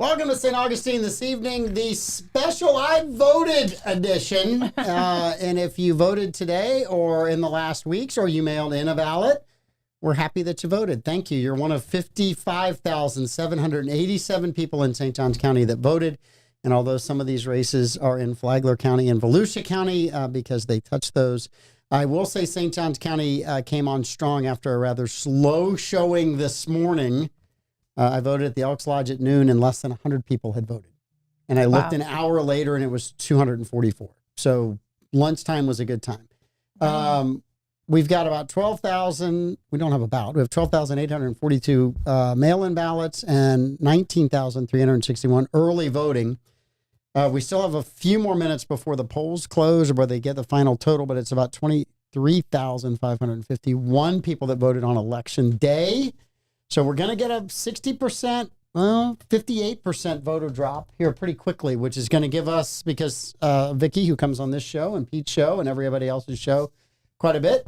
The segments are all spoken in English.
Welcome to St. Augustine this evening, the special I Voted edition. And if you voted today or in the last weeks or you mailed in a ballot, we're happy that you voted. Thank you. You're one of 55,787 people in St. Johns County that voted. And although some of these races are in Flagler County and Volusia County because they touched those, I will say St. Johns County came on strong after a rather slow showing this morning. I voted at the Elks Lodge at noon and less than 100 people had voted. And I looked an hour later and it was 244. So lunchtime was a good time. We've got about 12,000, we don't have about, we have 12,842 mail-in ballots and 19,361 early voting. We still have a few more minutes before the polls close or where they get the final total, but it's about 23,551 people that voted on election day. So we're going to get a 60%, 58% voter drop here pretty quickly, which is going to give us, because Vicky, who comes on this show and Pete's show and everybody else's show quite a bit,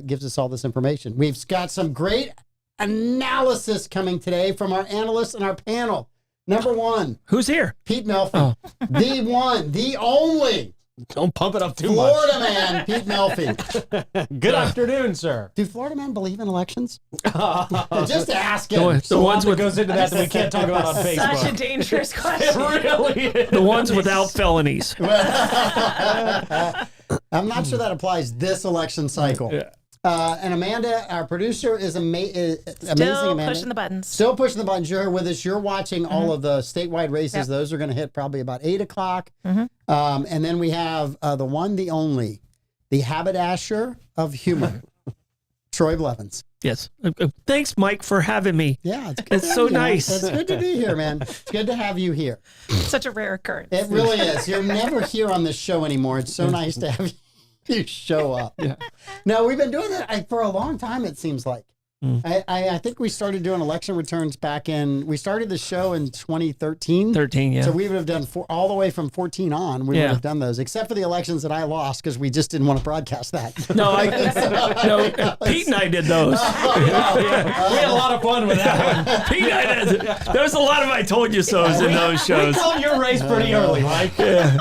gives us all this information. We've got some great analysis coming today from our analysts and our panel. Number one. Who's here? Pete Melfi. Oh. The one, the only. Don't pump it up too Florida much. man, Pete Melfi. Good afternoon, sir. Do Florida men believe in elections? Just ask him. The ones that goes into that we can't talk about on Facebook. Such a dangerous question. It really is. The ones without felonies. I'm not sure that applies this election cycle. Yeah. And Amanda, our producer, is amazing. Still Amanda. pushing the buttons. Still pushing the buttons. You're with us. You're watching all of the statewide races. Yep. Those are going to hit probably about 8 o'clock. And then we have the one, the only, the haberdasher of humor, Troy Blevins. Yes. Thanks, Mike, for having me. Yeah, it's good. It's so nice. It's good to be here, man. It's good to have you here. Such a rare occurrence. It really is. You're never here on this show anymore. It's so nice to have you show up. Yeah. No, we've been doing that for a long time, it seems like. I think we started doing election returns we started the show in 2013. 13, yeah. So we would have done all the way from 14 on. We would have done those, except for the elections that I lost because we just didn't want to broadcast that. No, Pete and I did those. We had a lot of fun with that one. Pete and I did. There was a lot of I told you so's in those shows. We called your race pretty early, Mike. Yeah.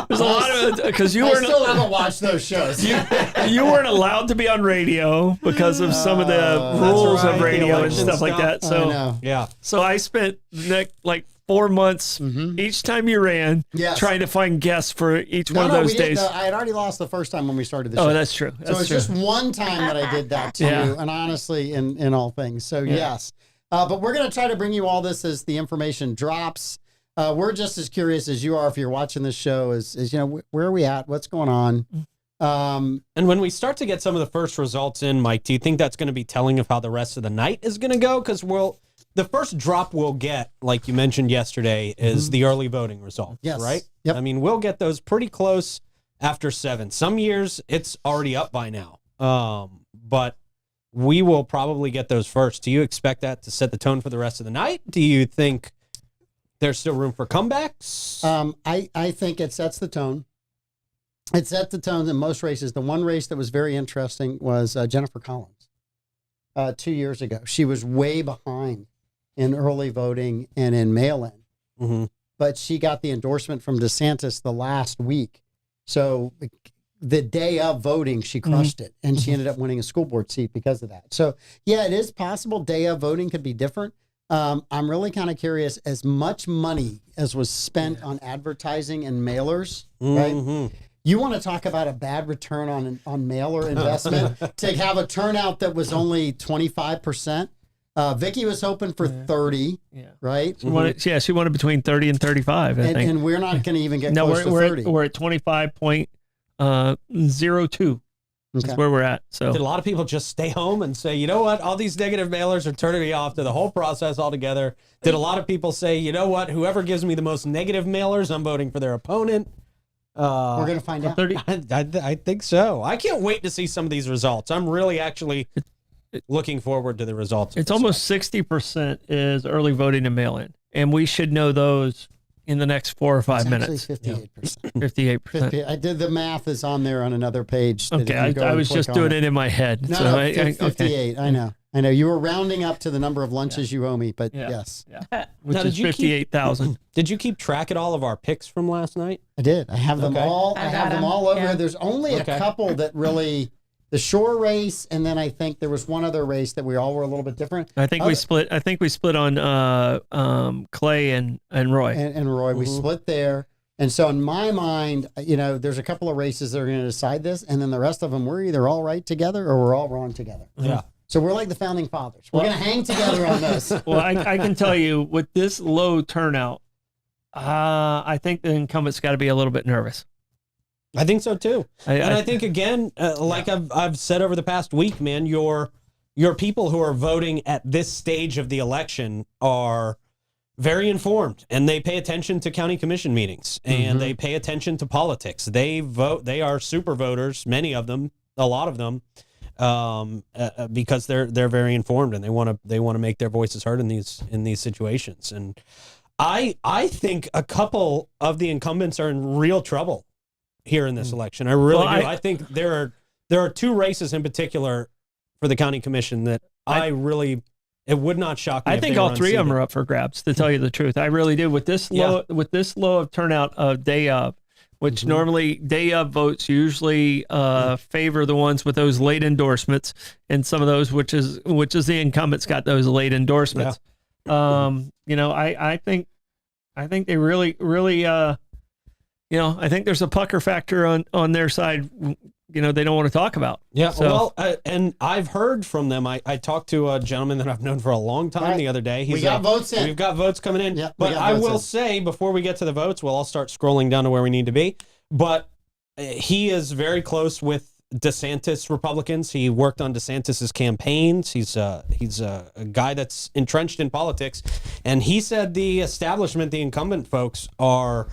There's a lot of because you weren't. I still haven't watched those shows. You weren't allowed to be on radio because of some of the rules of radio and stuff like that. So So I spent like 4 months each time you ran trying to find guests for each one of those days. I had already lost the first time when we started the show. Oh, that's true. So it's just one time that I did that to you, and honestly, in all things. So yes. But we're going to try to bring you all this as the information drops. We're just as curious as you are if you're watching this show is where are we at? What's going on? And when we start to get some of the first results in, Mike, do you think that's going to be telling of how the rest of the night is going to go? Because the first drop we'll get, like you mentioned yesterday, is the early voting results, right? Yep. I mean, we'll get those pretty close after 7. Some years it's already up by now, but we will probably get those first. Do you expect that to set the tone for the rest of the night? Do you think there's still room for comebacks? I think it sets the tone. It set the tone in most races. The one race that was very interesting was Jennifer Collins 2 years ago. She was way behind in early voting and in mail-in. But she got the endorsement from DeSantis the last week. So the day of voting, she crushed it. And she ended up winning a school board seat because of that. So, yeah, it is possible day of voting could be different. I'm really kind of curious, as much money as was spent on advertising and mailers, right? You want to talk about a bad return on mailer investment to have a turnout that was only 25%. Vicky was hoping for 30, right? She wanted between 30 and 35, I think. And we're not going to even get close to 30. We're at 25.02. That's where we're at. So did a lot of people just stay home and say, you know what, all these negative mailers are turning me off to the whole process altogether? Did a lot of people say, you know what, whoever gives me the most negative mailers, I'm voting for their opponent? We're going to find out. I think so. I can't wait to see some of these results. I'm really actually looking forward to the results. It's almost 60% is early voting and mail-in. And we should know those in the next 4 or 5 minutes. 58%. 58%. I did the math is on there on another page. Okay, I was just doing it in my head. No, so no, I, 58. okay. I know. You were rounding up to the number of lunches you owe me, but yes. Yeah. Which Now, is 58,000. Did you keep track at all of our picks from last night? I did. I have them all. I have them all over. Yeah. There's only a couple that really, the shore race, and then I think there was one other race that we all were a little bit different. I think we split on Clay and Roy. And Roy, we split there. And so in my mind, there's a couple of races that are going to decide this, and then the rest of them, we're either all right together or we're all wrong together. Yeah. So we're like the founding fathers. We're going to hang together on this. Well, I can tell you with this low turnout, I think the incumbent's got to be a little bit nervous. I think so too. I think again, like I've said over the past week, man, your people who are voting at this stage of the election are very informed, and they pay attention to county commission meetings, and they pay attention to politics. They vote. They are super voters. Many of them, a lot of them. Because they're very informed, and they want to make their voices heard in these situations. And I think a couple of the incumbents are in real trouble here in this election. I really do. I think there are two races in particular for the county commission that it would not shock me. I think all three of them are up for grabs, to tell you the truth. I really do. With this low of turnout of day of, which normally day of votes usually favor the ones with those late endorsements, and some of those which is the incumbents got those late endorsements. I think they really I think there's a pucker factor on their side. They don't want to talk about. Yeah. So, and I've heard from them. I talked to a gentleman that I've known for a long time the other day. We got votes in. We've got votes coming in. Yeah, but I will say, before we get to the votes, we'll all start scrolling down to where we need to be. But he is very close with DeSantis Republicans. He worked on DeSantis's campaigns. He's a guy that's entrenched in politics, and he said the establishment, the incumbent folks, are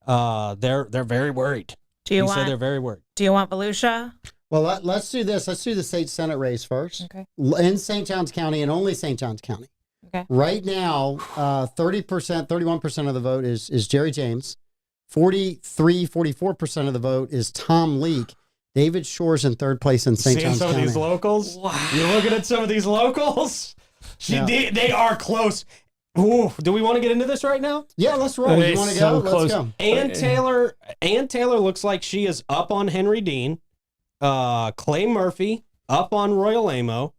they're very worried. He said they're very worried. Do you want Volusia? Well, let's do this. Let's do the state Senate race first. Okay. In St. Johns County and only St. Johns County. Okay. Right now, 31% of the vote is Jerry James. 44% of the vote is Tom Leake. David Shore's in third place in St. Johns County. Some of these locals? Wow. You're looking at some of these locals? They are close. Ooh, do we want to get into this right now? Yeah, let's roll. You want to go? Let's go. Ann Taylor looks like she is up on Henry Dean. Clay Murphy up on Royal Amo.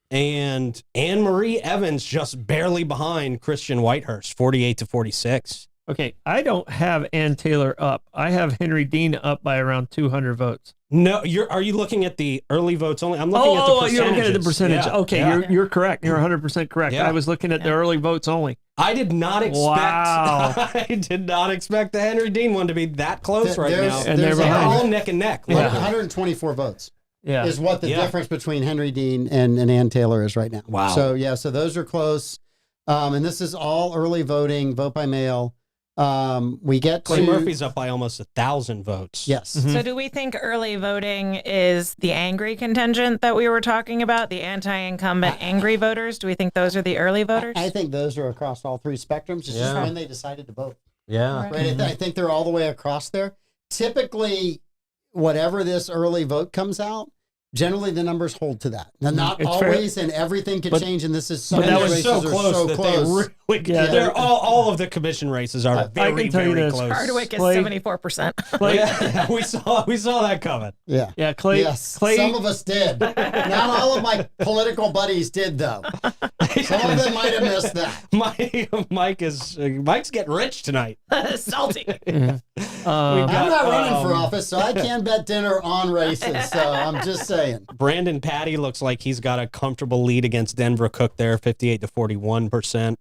And Anne Marie Evans just barely behind Christian Whitehurst, 48-46. Okay, I don't have Ann Taylor up. I have Henry Dean up by around 200 votes. No, are you looking at the early votes only? I'm looking at the percentages. You're looking at the percentage. Yeah. Okay, Yeah. You're correct. You're 100% correct. Yeah. I was looking at the early votes only. I did not expect. Wow. I did not expect the Henry Dean one to be that close right now. And they're all behind. neck and neck. Yeah. 124 votes. Yeah. Is what the difference between Henry Dean and Ann Taylor is right now. Wow. So those are close. And this is all early voting, vote by mail. We get Clay Murphy's up by almost 1,000 votes. Yes. Mm-hmm. So do we think early voting is the angry contingent that we were talking about, the anti-incumbent angry voters? Do we think those are the early voters? I think those are across all three spectrums. It's just when they decided to vote. Yeah. Right. I think they're all the way across there. Typically, whatever this early vote comes out, generally the numbers hold to that. Now, not always, and everything could change. And this is some of the races so are close so that close. They're all of the commission races are very, very close. Hardwick is 74%. Yeah, we saw that coming. Yeah. Yeah, Clay. Yes, some of us did. Not all of my political buddies did, though. Some of them might have missed that. Mike's getting rich tonight. Salty. I'm not running for office, so I can't bet dinner on races. So I'm just saying. Brandon Patty looks like he's got a comfortable lead against Denver Cook there, 58-41%.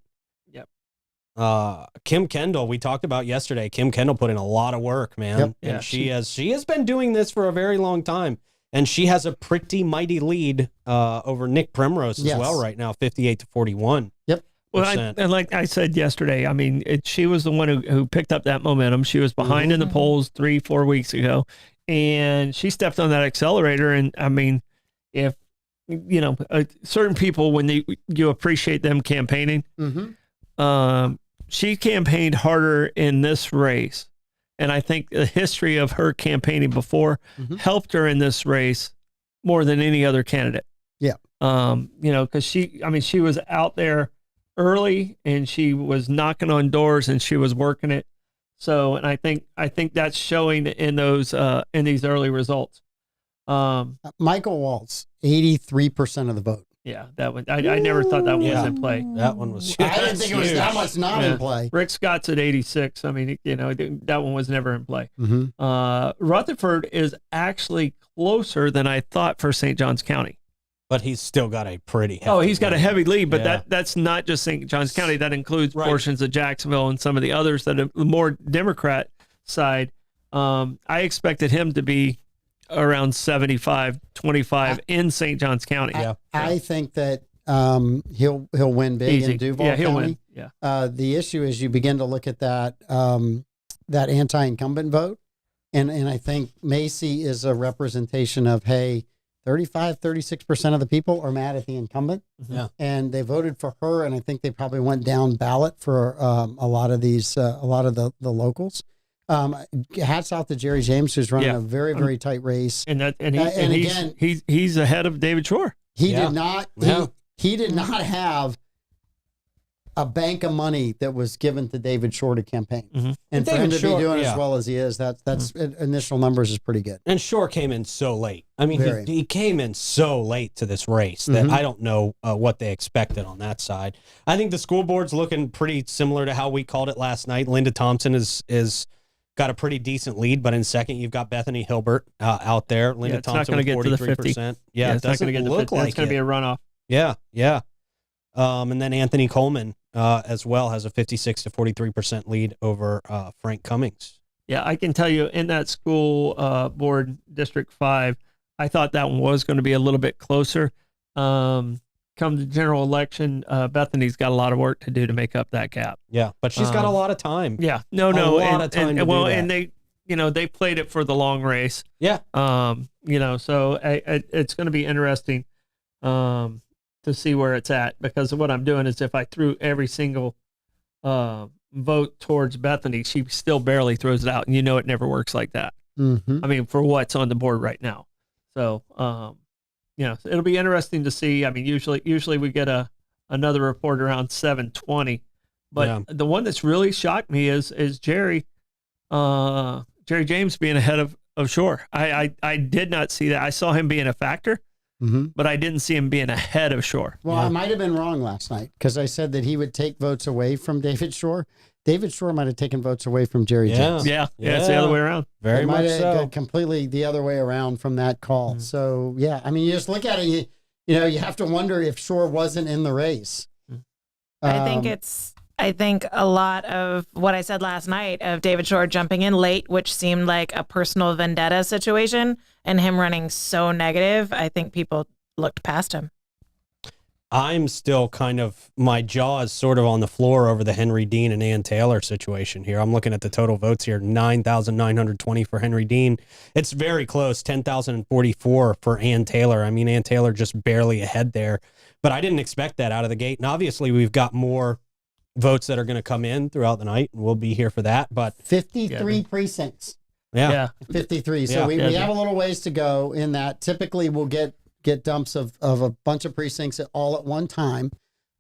Kim Kendall, we talked about yesterday. Kim Kendall put in a lot of work, man. Yep. And she has been doing this for a very long time. And she has a pretty mighty lead over Nick Primrose as well right now, 58-41. Yep. Well, and like I said yesterday, I mean, she was the one who picked up that momentum. She was behind in the polls 3-4 weeks ago, and she stepped on that accelerator. And I mean, if certain people, when you appreciate them campaigning, she campaigned harder in this race. And I think the history of her campaigning before helped her in this race more than any other candidate. Yeah. Because she was out there early and she was knocking on doors and she was working it. So, and I think that's showing in those in these early results. Michael Waltz, 83% of the vote. Yeah, that one. I never thought that one was in play. That one was. I didn't think it was that much not in play. Rick Scott's at 86. I mean, that one was never in play. Mm-hmm. Rutherford is actually closer than I thought for St. Johns County. But he's still got a pretty heavy he's got a heavy lead, but Yeah. that's not just St. Johns County. That includes portions of Jacksonville and some of the others that are more Democrat side. I expected him to be around 75-25 in St. Johns County. I think that he'll win big in Duval County. He'll win. Yeah. The issue is you begin to look at that anti-incumbent vote, and I think Macy is a representation of 35-36% of the people are mad at the incumbent, and they voted for her, and I think they probably went down ballot for a lot of the locals. Hats off to Jerry James, who's running a very, very tight race. He's ahead of David Shore. He did not have a bank of money that was given to David Shore to campaign. And for him to be doing as well as he is, that's initial numbers is pretty good. And Shore came in so late. I mean, he came in so late to this race that I don't know what they expected on that side. I think the school board's looking pretty similar to how we called it last night. Linda Thompson is got a pretty decent lead, but in second you've got Bethany Hilbert out there. Linda Thompson with 43%. Yeah, it doesn't look like it's going to be a runoff. Yeah. And then Anthony Coleman as well has a 56 to 43% lead over Frank Cummings. Yeah, I can tell you in that school board District 5, I thought that one was going to be a little bit closer. Come the general election, Bethany's got a lot of work to do to make up that gap. Yeah, but she's got a lot of time. Yeah, a lot of time. And they, they played it for the long race. Yeah. So it's going to be interesting to see where it's at, because what I'm doing is if I threw every single vote towards Bethany, she still barely throws it out, and it never works like that. I mean, for what's on the board right now. So, it'll be interesting to see. I mean, usually we get another report around 7:20, but the one that's really shocked me is Jerry James being ahead of Shore. I did not see that. I saw him being a factor, but I didn't see him being ahead of Shore. Well, I might have been wrong last night because I said that he would take votes away from David Shore. David Shore might have taken votes away from Jerry James. Yeah, it's the other way around. Very much so. Completely the other way around from that call. So, I mean, you just look at it, you have to wonder if Shore wasn't in the race. I think a lot of what I said last night of David Shore jumping in late, which seemed like a personal vendetta situation, and him running so negative, I think people looked past him. I'm still my jaw is sort of on the floor over the Henry Dean and Ann Taylor situation here. I'm looking at the total votes here, 9,920 for Henry Dean. It's very close, 10,044 for Ann Taylor. I mean, Ann Taylor just barely ahead there, but I didn't expect that out of the gate. And obviously we've got more votes that are going to come in throughout the night, and we'll be here for that. But 53 precincts. Yeah. 53. So we have a little ways to go in that. Typically we'll get dumps of a bunch of precincts all at one time.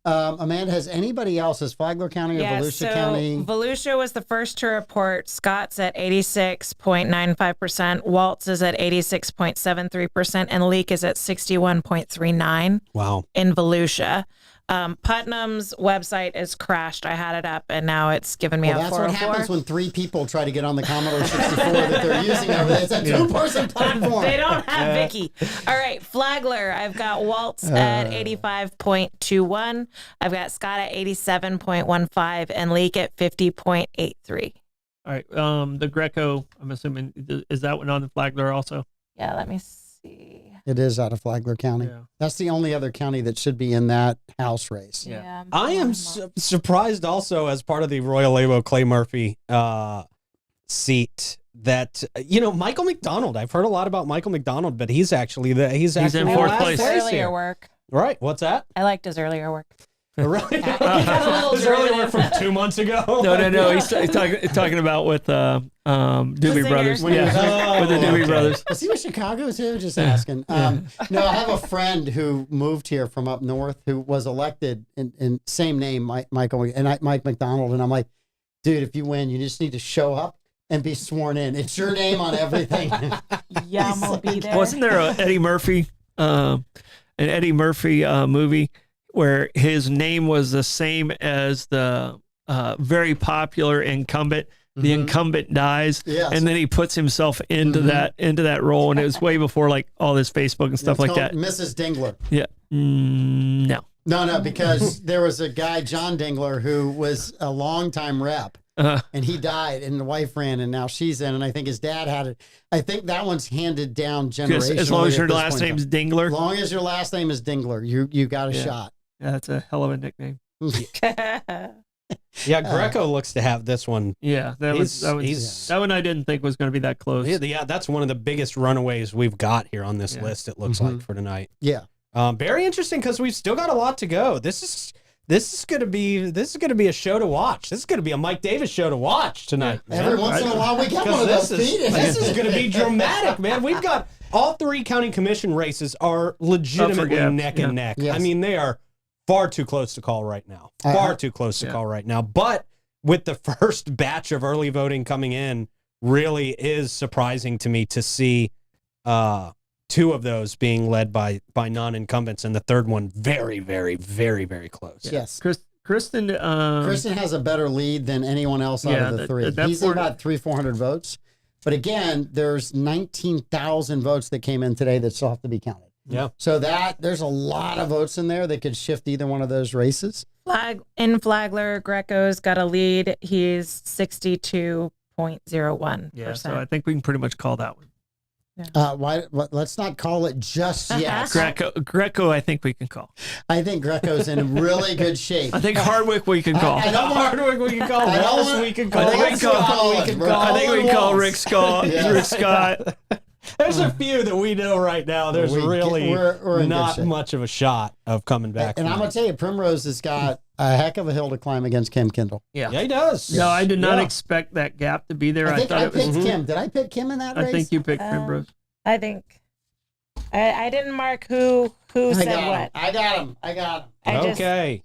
Amanda, has anybody else, has Flagler County or Volusia County? Volusia was the first to report. Scott's at 86.95%. Waltz is at 86.73%. And Leak is at 61.39%. Wow. In Volusia. Putnam's website is crashed. I had it up, and now it's given me a 404. That's what happens when three people try to get on the Commodore 64 that they're using over there. It's a two-person platform. They don't have Vicky. All right, Flagler. I've got Waltz at 85.21. I've got Scott at 87.15, and Leak at 50.83. All right. The Greco, I'm assuming, is that one on the Flagler also? Yeah, let me see. It is out of Flagler County. Yeah. That's the only other county that should be in that house race. Yeah. I am surprised also, as part of the Royal Abo Clay Murphy seat, that Michael McDonald. I've heard a lot about Michael McDonald, but he's actually in fourth place. Earlier work. Right. What's that? I liked his earlier work. Really? Is earlier from 2 months ago? No. He's talking about with Doobie Brothers. Yeah, with the Doobie Brothers. Is he with Chicago too? Just asking. No, I have a friend who moved here from up north who was elected in same name, Mike McDonald, and I'm like, dude, if you win, you just need to show up and be sworn in. It's your name on everything. Yeah, I'm gonna be there. Wasn't there an Eddie Murphy movie where his name was the same as the very popular incumbent? The incumbent dies, and then he puts himself into that role, and it was way before like all this Facebook and stuff like that. Mrs. Dingler. Yeah. No, because there was a guy, John Dingler, who was a longtime rep. And he died, and the wife ran, and now she's in. And I think his dad had it. I think that one's handed down generationally. As long as your last name's Dingler. As long as your last name is Dingler, you got a shot. Yeah, that's a hell of a nickname. Yeah, Greco looks to have this one. Yeah, that one I didn't think was going to be that close. Yeah, that's one of the biggest runaways we've got here on this list. It looks like for tonight. Yeah, very interesting because we've still got a lot to go. This is gonna be a show to watch. This is gonna be a Mike Davis show to watch tonight. Man. Every once in a while we get one of those feet. This is gonna be dramatic, man. We've got all 3 county commission races are legitimately neck and neck. Yes. I mean, they are far too close to call right now. But with the first batch of early voting coming in, really is surprising to me to see 2 of those being led by non-incumbents, and the third one very, very, very, very close. Yes. Kristen has a better lead than anyone else out of the 3. He's about 300-400 votes. But again, there's 19,000 votes that came in today that still have to be counted. Yeah. So there's a lot of votes in there that could shift either one of those races. Flagler, Greco's got a lead. He's 62.01%. Yeah, so I think we can pretty much call that one. Let's not call it just yet. Greco, I think we can call. I think Greco's in really good shape. I think Hardwick we can call. Hardwick we can call. Wells we can call. I think we can call Rick Scott. Yeah. Rick Scott. There's a few that we know right now. There's we're not much of a shot of coming back. And I'm going to tell you, Primrose has got a heck of a hill to climb against Kim Kindle. Yeah, he does. No, I did not expect that gap to be there. I thought it was Kim. Did I pick Kim in that race? I think you picked Primrose. I think I didn't mark who said what. I got him. Okay.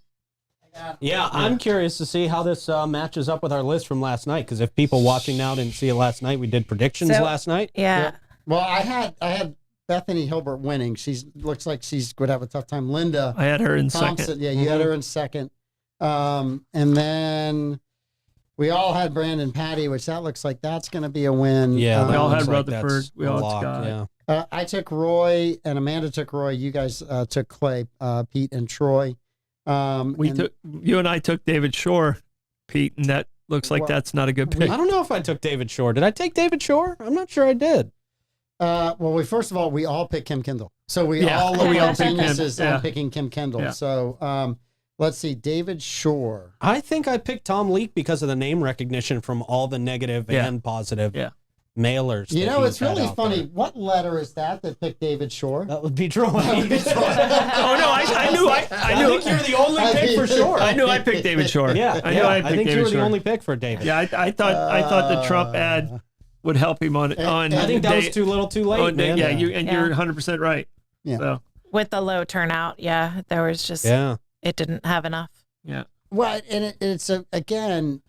I'm curious to see how this matches up with our list from last night, because if people watching now didn't see it last night, we did predictions last night. Yeah. Well, I had Bethany Hilbert winning. Looks like she's going to have a tough time. Linda, I had her in Thompson, second. Yeah, you had her in second. And then we all had Brandon Patty, which that looks like that's going to be a win. Yeah, we all had Rutherford. We all had Scott. Yeah. I took Roy, and Amanda took Roy. You guys took Clay, Pete, and Troy. You and I took David Shore, Pete, and that looks like that's not a good pick. I don't know if I took David Shore. Did I take David Shore? I'm not sure I did. Well, first of all, we all picked Kim Kindle. So we all look at geniuses on picking Kim Kindle. Yeah. So let's see, David Shore. I think I picked Tom Leake because of the name recognition from all the negative and positive mailers. You know, it's really funny. There. What letter is that picked David Shore? That would be Troy. Oh, no, I knew. I think you're the only pick for Shore. I knew I picked David Shore. Yeah, I think you were the only pick for David. Yeah, I thought the Trump ad would help him on. I think that was too little, too late. Man. Yeah, you're 100% right. Yeah. So. With the low turnout, there was just it didn't have enough. Yeah. Well, and it's again,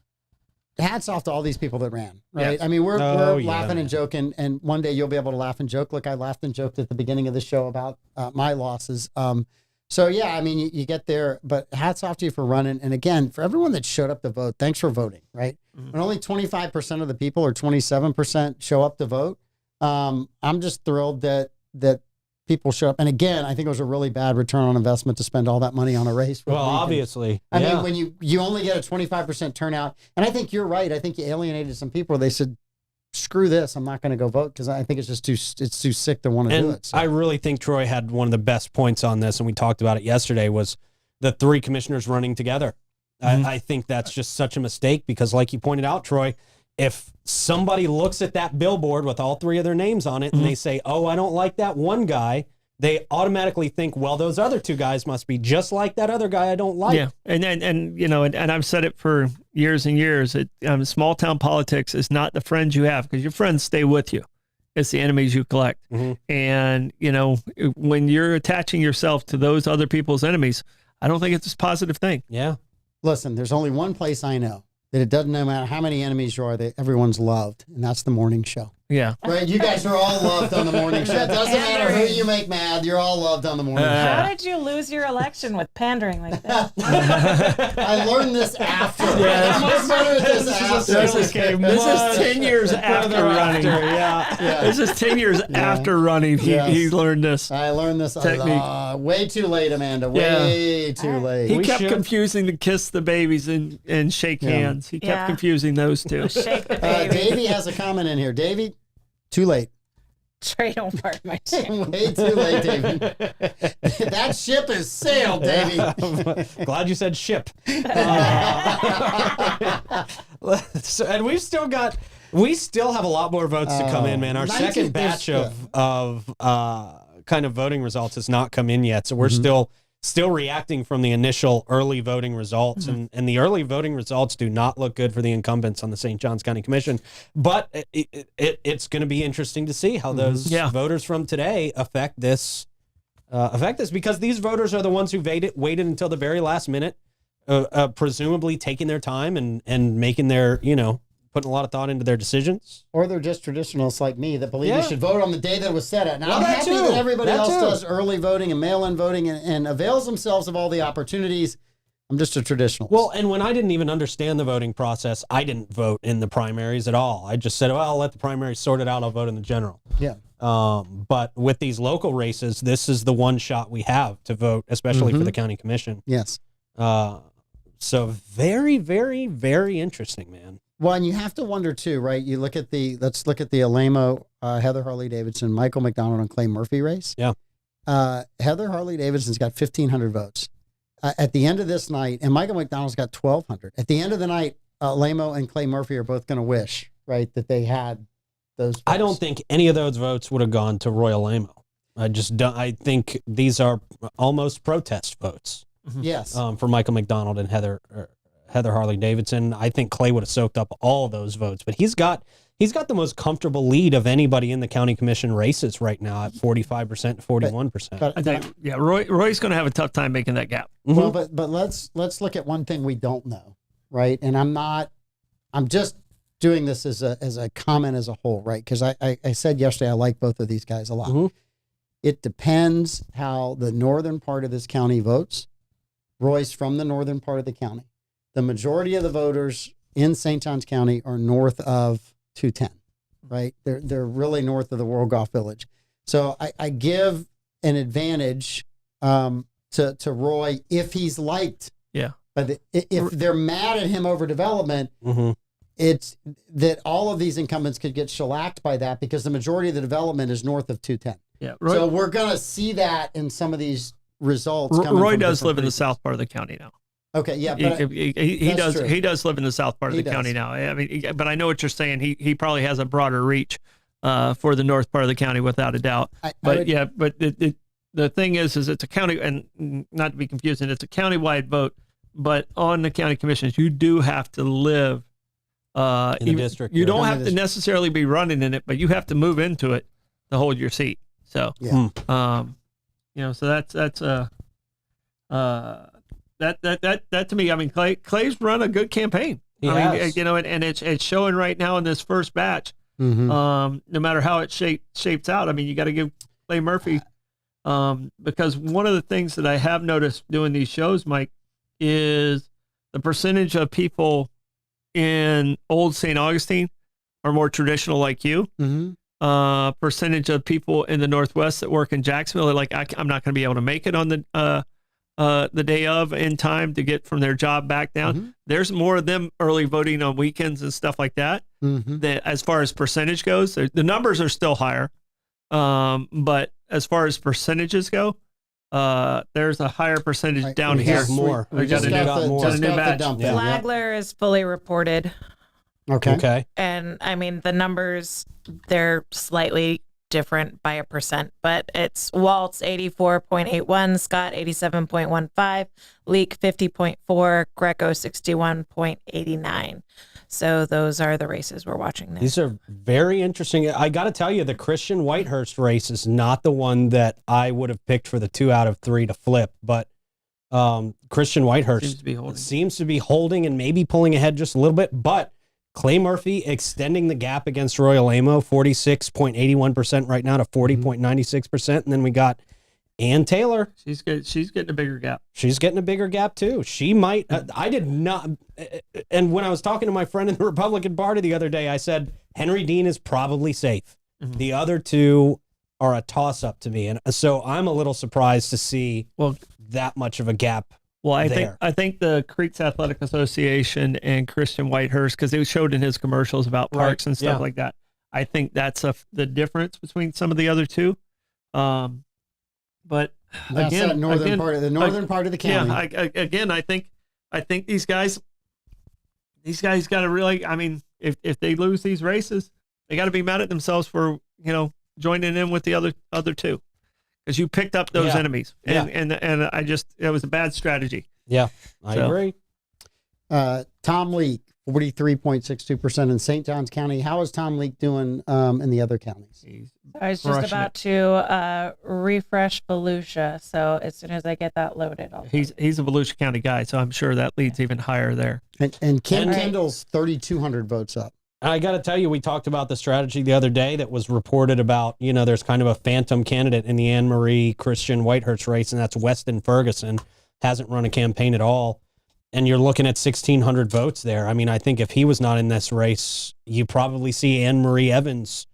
hats off to all these people that ran. Right. Yeah. I mean, we're laughing and joking, and one day you'll be able to laugh and joke. Look, I laughed and joked at the beginning of the show about my losses. So yeah, I mean, you get there, but hats off to you for running. And again, for everyone that showed up to vote, thanks for voting. Right. Mm-hmm. When only 25% of the people or 27% show up to vote, I'm just thrilled that people show up. And again, I think it was a really bad return on investment to spend all that money on a race. Well, obviously. I mean, when you only get a 25% turnout, and I think you're right. I think you alienated some people. They said, screw this, I'm not going to go vote because I think it's just too sick to want to do it. So. I really think Troy had one of the best points on this, and we talked about it yesterday, was the 3 commissioners running together. Mm-hmm. I think that's just such a mistake because, like you pointed out, Troy, if somebody looks at that billboard with all 3 of their names on it and they say, oh, I don't like that one guy, they automatically think, well, those other two guys must be just like that other guy I don't like. Yeah, and I've said it for years and years. Small town politics is not the friends you have, because your friends stay with you. It's the enemies you collect. And when you're attaching yourself to those other people's enemies, I don't think it's a positive thing. Yeah. Listen, there's only one place I know that it doesn't matter how many enemies you are, that everyone's loved, and that's the morning show. Yeah. Right? You guys are all loved on the morning show. It doesn't matter who you make mad, you're all loved on the morning show. How did you lose your election with pandering like that? I learned this after. This is 10 years after running. This is 10 years after running. He learned this. I learned this technique. Way too late, Amanda. Way too late. He kept confusing the kiss the babies and shake hands. He kept confusing those two. Shake the baby. Davey has a comment in here. Davey, too late. Trey, don't part my ship. Way too late, Davey. That ship has sailed, Davey. Glad you said ship. And we still have a lot more votes to come in, man. Our second batch of kind of voting results has not come in yet, so we're still reacting from the initial early voting results, and the early voting results do not look good for the incumbents on the St. Johns County Commission. But it's going to be interesting to see how those voters from today affect this, because these voters are the ones who waited until the very last minute, presumably taking their time and making their, putting a lot of thought into their decisions. Or they're just traditionalists like me that believe you should vote on the day that it was set at. Now, I'm happy that everybody else does early voting and mail-in voting and avails themselves of all the opportunities. I'm just a traditionalist. Well, and when I didn't even understand the voting process, I didn't vote in the primaries at all. I just said, well, I'll let the primaries sort it out. I'll vote in the general. Yeah. But with these local races, this is the one shot we have to vote, especially for the county commission. Yes. So very, very, very interesting, man. Well, and you have to wonder too, right? Let's look at the Alamo, Heather Harley-Davidson, Michael McDonald, and Clay Murphy race. Yeah. Heather Harley-Davidson's got 1,500 votes. At the end of this night, and Michael McDonald's got 1,200. At the end of the night, Alamo and Clay Murphy are both going to wish, right, that they had those votes. I don't think any of those votes would have gone to Roy Alamo. I think these are almost protest votes. Yes. For Michael McDonald and Heather Harley-Davidson. I think Clay would have soaked up all those votes, but he's got the most comfortable lead of anybody in the county commission races right now at 45% to 41%. I think Roy's going to have a tough time making that gap. Well, but let's look at one thing we don't know, right? And I'm just doing this as a comment as a whole, right? Because I said yesterday I like both of these guys a lot. It depends how the northern part of this county votes. Roy's from the northern part of the county. The majority of the voters in St. Johns County are north of 210, right? They're really north of the World Golf Village. So I give an advantage to Roy if he's liked. Yeah. But if they're mad at him over development, it's that all of these incumbents could get shellacked by that because the majority of the development is north of 210. Yeah. So we're going to see that in some of these results. Roy does live in the south part of the county now. Okay, yeah, but he does. True. He does live in the south part of the county now. I mean, but I know what you're saying. He probably has a broader reach for the north part of the county, without a doubt. But the thing is it's a county, and not to be confusing, it's a countywide vote. But on the county commissions, you do have to live in the district. You don't have to necessarily be running in it, but you have to move into it to hold your seat. So, so that's that to me. I mean, Clay's run a good campaign. And it's showing right now in this first batch. No matter how it shapes out, I mean, you got to give Clay Murphy, because one of the things that I have noticed doing these shows, Mike, is the percentage of people in Old St. Augustine are more traditional like you. Percentage of people in the Northwest that work in Jacksonville are like, I'm not going to be able to make it on the day of in time to get from their job back down. There's more of them early voting on weekends and stuff like that. That as far as percentage goes, the numbers are still higher. But as far as percentages go, there's a higher percentage down here. More. We got a new batch. Flagler is fully reported. Okay. And I mean, the numbers, they're slightly different by 1%, but it's Waltz 84.81, Scott 87.15, Leak 50.4, Greco 61.89. So those are the races we're watching there. These are very interesting. I got to tell you, the Christian Whitehurst race is not the one that I would have picked for the 2 out of 3 to flip, but Christian Whitehurst seems to be holding and maybe pulling ahead just a little bit, but Clay Murphy extending the gap against Royal Amo, 46.81% right now to 40.96%. And then we got Ann Taylor. She's getting a bigger gap. She's getting a bigger gap too. She might, I did not. And when I was talking to my friend in the Republican Party the other day, I said, Henry Dean is probably safe. Mm-hmm. The other two are a toss up to me. And so I'm a little surprised to see that much of a gap. Well, I think the Creeks Athletic Association and Christian Whitehurst, because he showed in his commercials about parks and stuff like that. I think that's the difference between some of the other two. But that's again, that northern part of the county. Yeah, I think these guys got to really. I mean, if they lose these races, they got to be mad at themselves for joining in with the other two. Because you picked up those enemies, and it was a bad strategy. Yeah, I agree. Tom Leake, 43.62% in St. Johns County. How is Tom Leake doing in the other counties? I was just about to refresh Volusia, so as soon as I get that loaded, he's a Volusia County guy, so I'm sure that leads even higher there. And Kim Kendall's 3,200 votes up. I got to tell you, we talked about the strategy the other day that was reported about, there's kind of a phantom candidate in the Anne Marie Christian Whitehurst race, and that's Weston Ferguson. Hasn't run a campaign at all. And you're looking at 1,600 votes there. I mean, I think if he was not in this race, you probably see Anne Marie Evans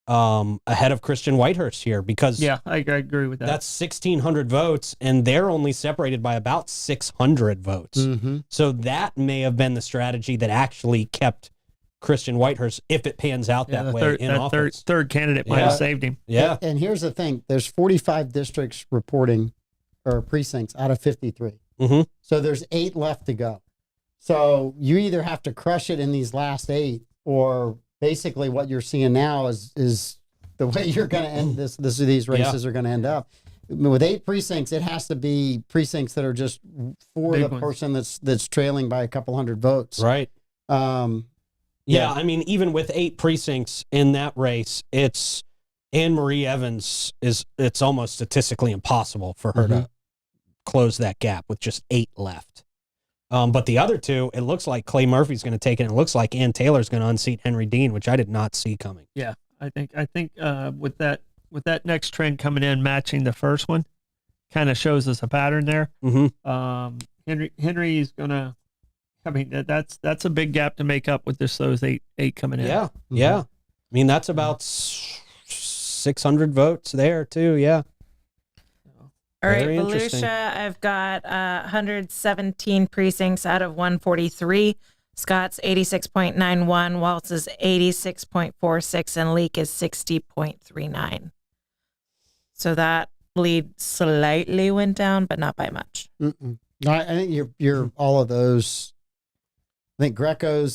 ahead of Christian Whitehurst here because I agree with that. That's 1,600 votes, and they're only separated by about 600 votes. Mm-hmm. So that may have been the strategy that actually kept Christian Whitehurst, if it pans out that way in office. Third candidate might have saved him. Yeah. And here's the thing. There's 45 districts reporting or precincts out of 53. Mm-hmm. So there's 8 left to go. So you either have to crush it in these last 8, or basically what you're seeing now is the way you're going to end these races are going to end up. With 8 precincts, it has to be precincts that are just for the person that's trailing by a couple hundred votes. Right. Yeah, I mean, even with 8 precincts in that race, it's Anne Marie Evans it's almost statistically impossible for her to close that gap with just 8 left. But the other two, it looks like Clay Murphy's going to take it. And it looks like Ann Taylor's going to unseat Henry Dean, which I did not see coming. Yeah, I think with that next trend coming in, matching the first one, kind of shows us a pattern there. Mm-hmm. Henry is going to. I mean, that's a big gap to make up with those eight coming in. Yeah, yeah. I mean, that's about 600 votes there, too, yeah. All right, Volusia, I've got 117 precincts out of 143. Scott's 86.91, Waltz is 86.46, and Leak is 60.39. So that lead slightly went down, but not by much. No, I think you're all of those. I think Greco,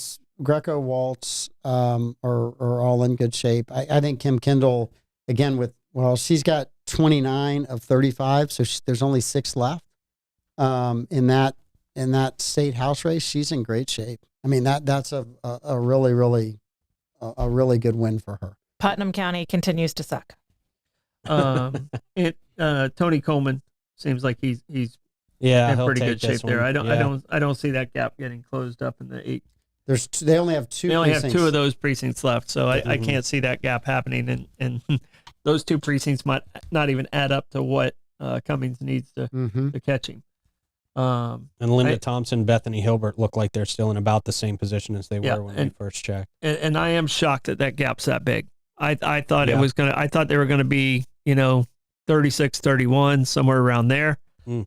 Waltz are all in good shape. I think Kim Kendall, again, she's got 29 of 35, so there's only 6 left. In that state house race, she's in great shape. I mean, that's a really, really, a really good win for her. Putnam County continues to suck. Tony Coleman seems like he's in pretty good shape there. I don't see that gap getting closed up in the 8. They only have 2. They only have 2 of those precincts left, so I can't see that gap happening. And those 2 precincts might not even add up to what Cummings needs to catch him. And Linda Thompson, Bethany Hilbert look like they're still in about the same position as they were when we first checked. And I am shocked that gap's that big. I thought it was I thought they were gonna be 36, 31, somewhere around there. It's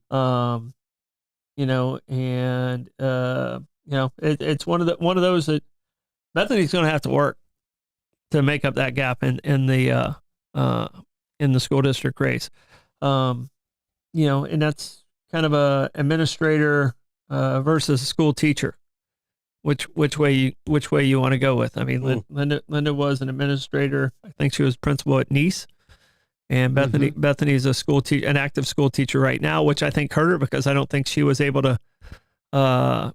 one of those that Bethany's going to have to work to make up that gap in the school district race. And that's kind of a administrator versus a school teacher. which way you want to go with. I mean, Linda was an administrator. I think she was principal at Nice, and Bethany's an active school teacher right now, which I think hurt her because I don't think she was able to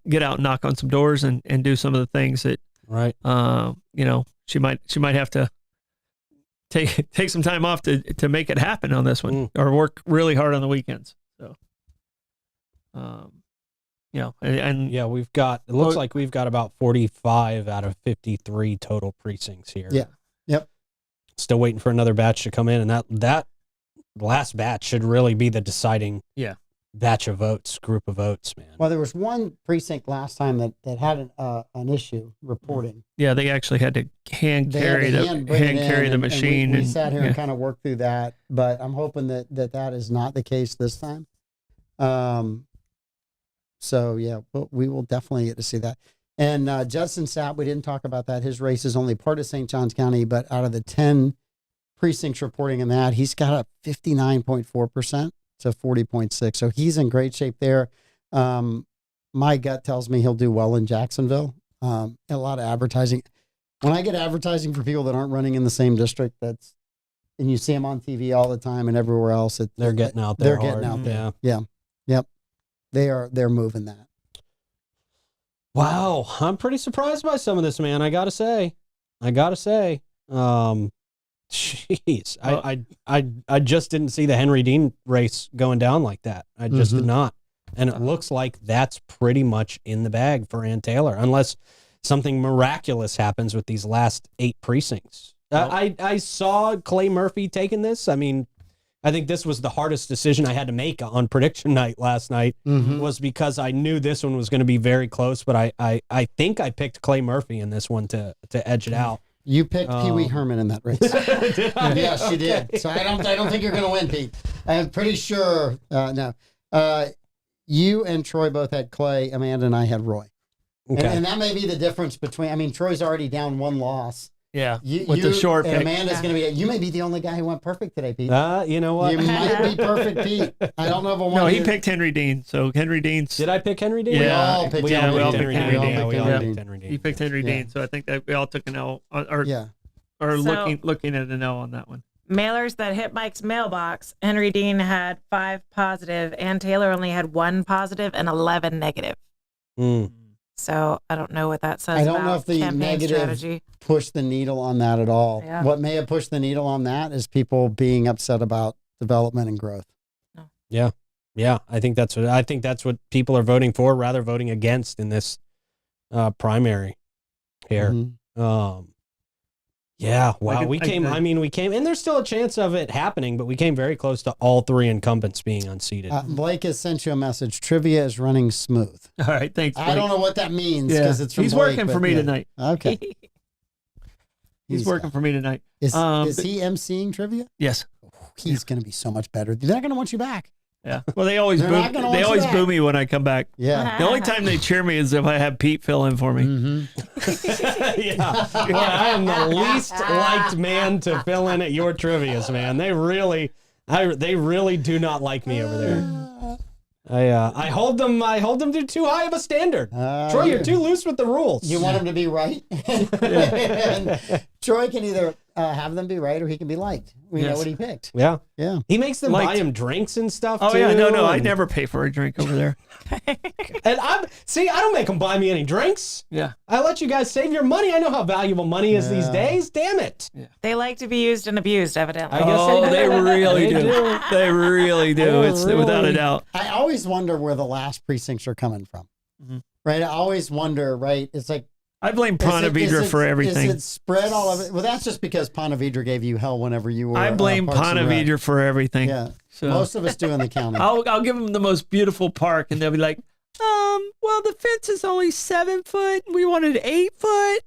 get out and knock on some doors and do some of the things that she might have to take some time off to make it happen on this one, or work really hard on the weekends. So, we've got, it looks like we've got about 45 out of 53 total precincts here. Yeah. Yep. Still waiting for another batch to come in, and that last batch should really be the deciding batch of votes, group of votes, man. Well, there was one precinct last time that had an issue reporting. Yeah, they actually had to hand carry the machine. And we sat here and kind of worked through that, but I'm hoping that is not the case this time. So yeah, we will definitely get to see that. And Judson Sapp, we didn't talk about that. His race is only part of St. Johns County, but out of the 10 precincts reporting in that, he's got a 59.4% to 40.6. So he's in great shape there. My gut tells me he'll do well in Jacksonville. A lot of advertising. When I get advertising for people that aren't running in the same district, and you see them on TV all the time and everywhere else, they're getting out there. They're getting out there. Yeah. Yep. They're moving that. Wow. I'm pretty surprised by some of this, man. I gotta say. Jeez. I just didn't see the Henry Dean race going down like that. I just did not. And it looks like that's pretty much in the bag for Ann Taylor, unless something miraculous happens with these last 8 precincts. I saw Clay Murphy taking this. I mean, I think this was the hardest decision I had to make on prediction night last night, was because I knew this one was going to be very close, but I think I picked Clay Murphy in this one to edge it out. You picked Pee Wee Herman in that race. Did I? Yes, you did. So I don't think you're going to win, Pete. I'm pretty sure. No. You and Troy both had Clay. Amanda and I had Roy. Okay. And that may be the difference between. I mean, Troy's already down 1 loss. Yeah, with the short pick. Amanda's going to be. You may be the only guy who went perfect today, Pete. You know what? You might be perfect, Pete. I don't know if I want. No, he picked Henry Dean. So Henry Dean's. Did I pick Henry Dean? Yeah, we all picked Henry Dean. We all picked Henry Dean. He picked Henry Dean. So I think that we all took an L. Looking at an L on that one. Mailers that hit Mike's mailbox. Henry Dean had 5 positive, and Taylor only had 1 positive and 11 negative. So I don't know what that says. I don't know if the negative strategy pushed the needle on that at all. Yeah. What may have pushed the needle on that is people being upset about development and growth. No. Yeah. I think that's what people are voting for, rather voting against in this primary here. Yeah, wow. We came, and there's still a chance of it happening, but we came very close to all 3 incumbents being unseated. Blake has sent you a message. Trivia is running smooth. All right, thanks, Blake. I don't know what that means because it's from He's Blake, working for me tonight. Okay. He's working for me tonight. Is he emceeing trivia? Yes. He's going to be so much better. They're not going to want you back. Yeah. Well, they always boo me when I come back. Yeah. The only time they cheer me is if I have Pete fill in for me. Yeah. I am the least liked man to fill in at your trivias, man. They really do not like me over there. I hold them to too high of a standard. Troy, you're too loose with the rules. You want him to be right? Troy can either have them be right or he can be liked. We know what he picked. Yeah. He makes them Liked. buy him drinks and stuff, Oh, too. yeah. No, I never pay for a drink over there. And I don't make them buy me any drinks. Yeah. I let you guys save your money. I know how valuable money is these days. Damn it. Yeah. They like to be used and abused, evidently. I guess they really do. They really do. It's without a doubt. I always wonder where the last precincts are coming from. Right? I always wonder, right? It's like, I blame Ponte Vedra for everything. Is it spread all of it? Well, that's just because Ponte Vedra gave you hell whenever you were. I blame Ponte Vedra for everything. Yeah, so most of us do in the county. I'll give them the most beautiful park, and they'll be like, well, the fence is only 7 foot. We wanted 8 foot.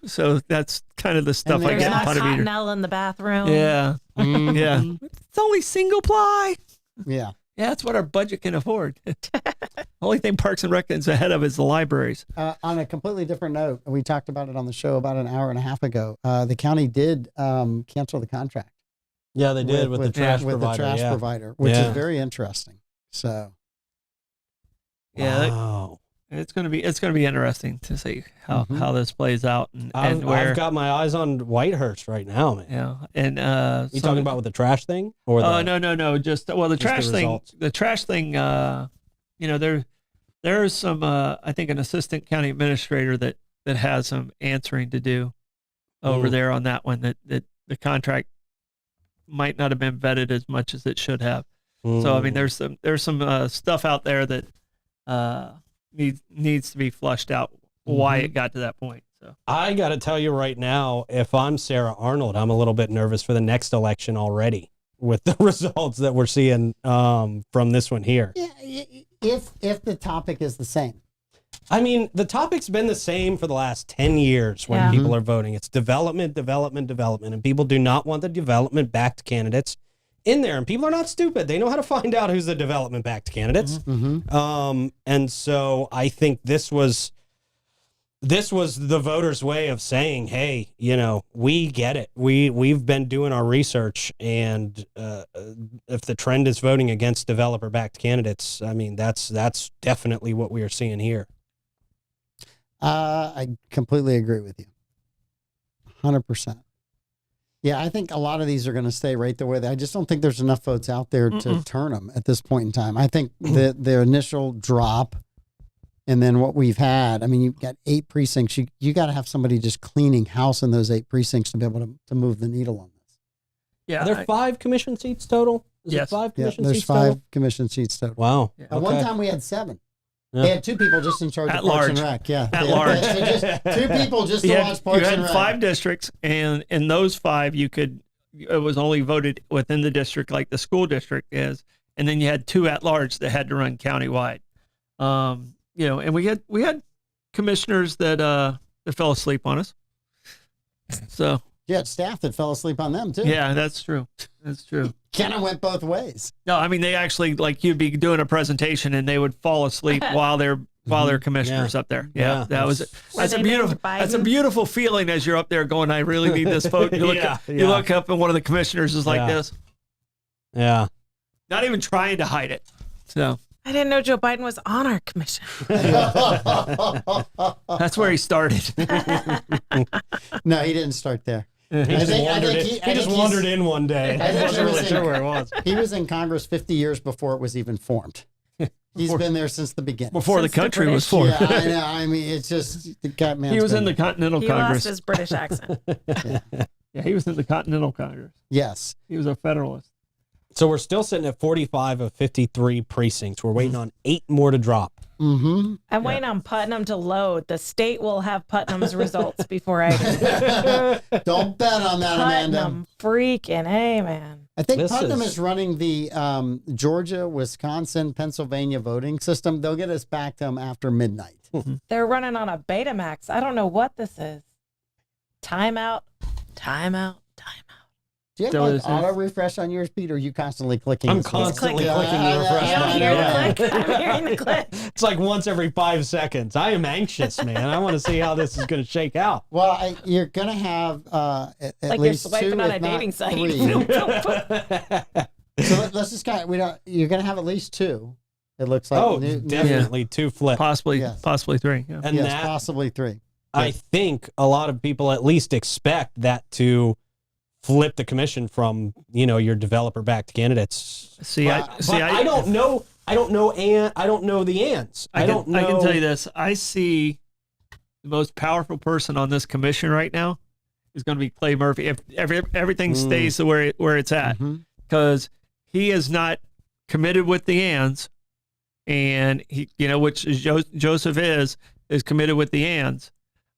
So that's kind of the stuff I get in Ponte Vedra. Cottonelle in the bathroom. Yeah, yeah. It's only single ply. Yeah. Yeah, that's what our budget can afford. Only thing Parks and Rec is ahead of is the libraries. On a completely different note, we talked about it on the show about an hour and a half ago. The county did cancel the contract. Yeah, they did with the trash provider, which is very interesting. So, yeah, wow. It's gonna be interesting to see how this plays out and where I've got my eyes on Whitehurst right now, man. Yeah, and you talking about with the trash thing or no, just the trash thing. The trash thing. There's some I think an assistant county administrator that has some answering to do over there on that one. That the contract might not have been vetted as much as it should have. So I mean, there's some stuff out there that needs to be flushed out why it got to that point. So I got to tell you right now, if I'm Sarah Arnold, I'm a little bit nervous for the next election already with the results that we're seeing from this one here. Yeah, if the topic is the same. I mean, the topic's been the same for the last 10 years when people are voting. It's development, and people do not want the development-backed candidates in there. And people are not stupid. They know how to find out who's the development-backed candidates. And so I think this was the voters' way of saying, hey, we get it. We've been doing our research, and if the trend is voting against developer-backed candidates, I mean, that's definitely what we are seeing here. I completely agree with you. 100%. Yeah, I think a lot of these are going to stay right the way I just don't think there's enough votes out there to turn them at this point in time. I think the initial drop and then what we've had, I mean, you've got 8 precincts. You got to have somebody just cleaning house in those 8 precincts to be able to move the needle on this. Yeah. Are there 5 commission seats total? Yes. 5 commission there's seats 5 total? commission seats total. Wow. Yeah. At one time we had 7. Yeah. They had 2 people just in charge of Parks and Rec. Yeah. At large. So just 2 people just to watch Parks and Rec. You had 5 districts, and in those 5, it was only voted within the district like the school district is, and then you had 2 at large that had to run countywide. And we had commissioners that fell asleep on us. So you had staff that fell asleep on them too. Yeah, that's true. That's true. Kind of went both ways. No, I mean, they actually, like, you'd be doing a presentation and they would fall asleep while they're commissioners up there. Yeah, that's a beautiful feeling as you're up there going, I really need this vote. You look up and one of the commissioners is like this. Yeah. Not even trying to hide it. So I didn't know Joe Biden was on our commission. That's where he started. No, he didn't start there. He just wandered in one day. I wasn't really sure where it was. He was in Congress 50 years before it was even formed. He's been there since the beginning. Before the country was formed. Yeah, I know. I mean, it's just the man. He was in the Continental Congress. He lost his British accent. Yeah, he was in the Continental Congress. Yes. He was a Federalist. So we're still sitting at 45 of 53 precincts. We're waiting on 8 more to drop. Mm-hmm. I'm waiting on Putnam to load. The state will have Putnam's results before I do. Don't bet on that, Amanda. Putnam, freaking hey, man. I think Putnam is running the Georgia, Wisconsin, Pennsylvania voting system. They'll get us back to them after midnight. They're running on a Betamax. I don't know what this is. Timeout. Do you have auto refresh on yours, Pete, or are you constantly clicking? I'm constantly clicking the refresh button. You don't hear the click? I'm hearing the click. It's like once every 5 seconds. I am anxious, man. I want to see how this is going to shake out. Well, you're going to have at like least you're swiping 2, on if a not dating site. 3. So let's just you're going to have at least 2. It looks like. Definitely 2 flips. Possibly 3. Yeah. And possibly 3. I think a lot of people at least expect that to flip the commission from, your developer-backed candidates. I don't know. I don't know the ands. I don't know. I can tell you this. I see the most powerful person on this commission right now is going to be Clay Melfi. If everything stays where it's at, because he is not committed with the ands, and he, which is Joseph is committed with the ands.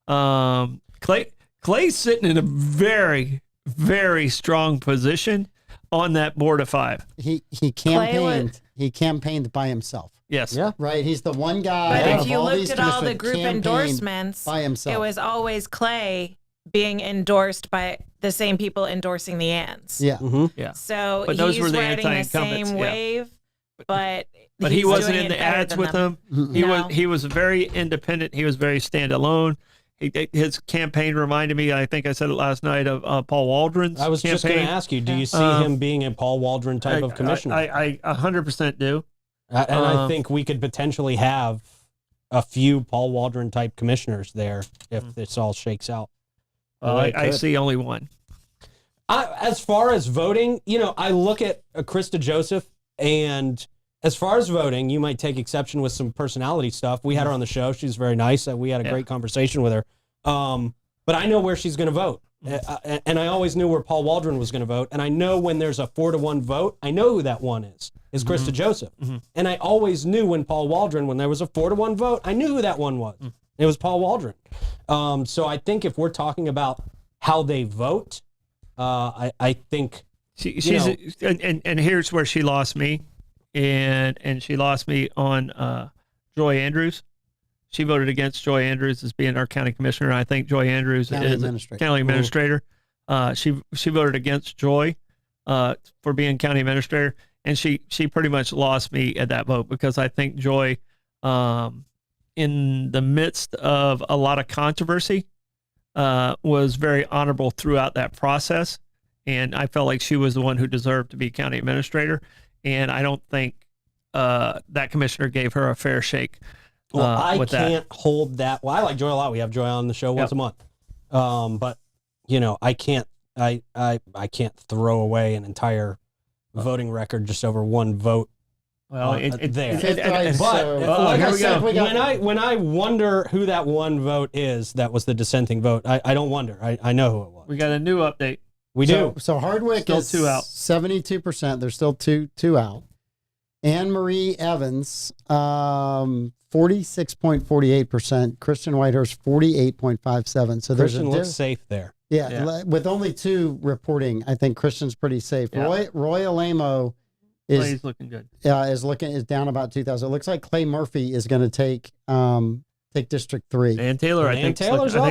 Clay's sitting in a very, very strong position on that board of 5. He campaigned. He campaigned by himself. Yes. Yeah. Right. He's the one guy. But if you looked at all the group endorsements, by himself, it was always Clay being endorsed by the same people endorsing the ands. Yeah. Mm-hmm. Yeah. So but those he's were the riding the anti-incumbents. same wave, but he wasn't in the ads with them. He was very independent. He was very standalone. His campaign reminded me, I think I said it last night, of Paul Waldron's I was campaign. just going to ask you, do you see him being a Paul Waldron type of commissioner? I 100% do. And I think we could potentially have a few Paul Waldron type commissioners there if this all shakes out. I see only one. As far as voting, I look at Krista Joseph, and as far as voting, you might take exception with some personality stuff. We had her on the show. She's very nice. We had a great conversation with her. But I know where she's going to vote. And I always knew where Paul Waldron was going to vote. And I know when there's a 4-1 vote, I know who that one is Krista Joseph. And I always knew when there was a 4-1 vote, I knew who that one was. It was Paul Waldron. So I think if we're talking about how they vote, I think and here's where she lost me. And she lost me on Joy Andrews. She voted against Joy Andrews as being our county commissioner. I think Joy Andrews is a county administrator. She voted against Joy for being county administrator, and she pretty much lost me at that vote because I think Joy, in the midst of a lot of controversy, was very honorable throughout that process, and I felt like she was the one who deserved to be county administrator, and I don't think that commissioner gave her a fair shake. Well, I can't hold that. Well, I like Joy a lot. We have Joy on the show once a month. But I can't throw away an entire voting record just over one vote. Well, when I wonder who that one vote is, that was the dissenting vote. I don't wonder. I know who it was. We got a new update. We do. So Hardwick still is 2 out. 72%. There's still two out. Anne Marie Evans, 46.48%. Christian Whitehurst, 48.57%. So Christian looks safe there. Yeah, with only 2 reporting, I think Christian's pretty safe. Yeah. Roy Alamo is looking good. Is down about 2,000. It looks like Clay Murphy is going to take District 3. And Taylor, I think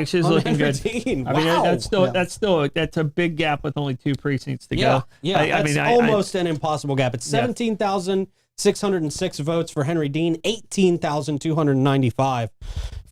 she's looking good. Wow. That's a big gap with only 2 precincts to go. Yeah, that's almost an impossible gap. It's 17,606 votes for Henry Dean, 18,295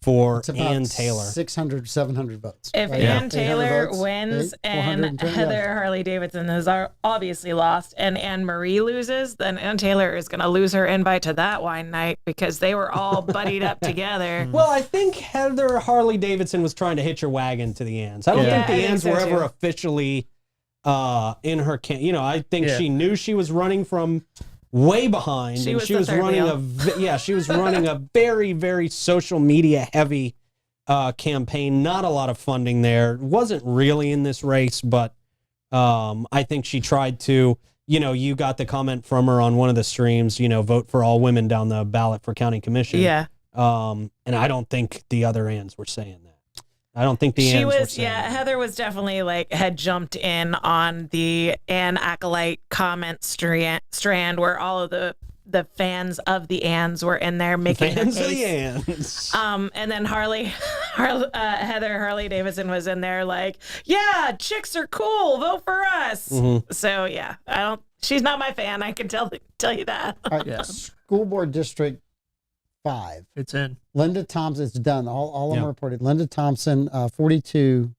for Ann Taylor. 600, 700 votes. If Ann Taylor wins and Heather Harley Davidson has obviously lost and Anne Marie loses, then Ann Taylor is going to lose her invite to that wine night because they were all buddied up together. Well, I think Heather Harley Davidson was trying to hitch her wagon to the Anns. I don't think the Anns were ever officially in her camp. I think she knew she was running from way behind, she was running a very, very social media heavy campaign. Not a lot of funding there. Wasn't really in this race, but I think she tried to. You got the comment from her on one of the streams. Vote for all women down the ballot for county commission. Yeah. And I don't think the other Anns were saying that. I don't think the Anns were saying that. Heather was definitely had jumped in on the Ann Acolyte comment strand where all of the fans of the Anns were in there making fans their case. of the Anns. And then Heather Harley Davidson was in there chicks are cool, vote for us. Mm-hmm. So she's not my fan. I can tell you that. School Board District 5. It's in. Linda Thompson, it's done. All of them reported. Linda Thompson, 42-64,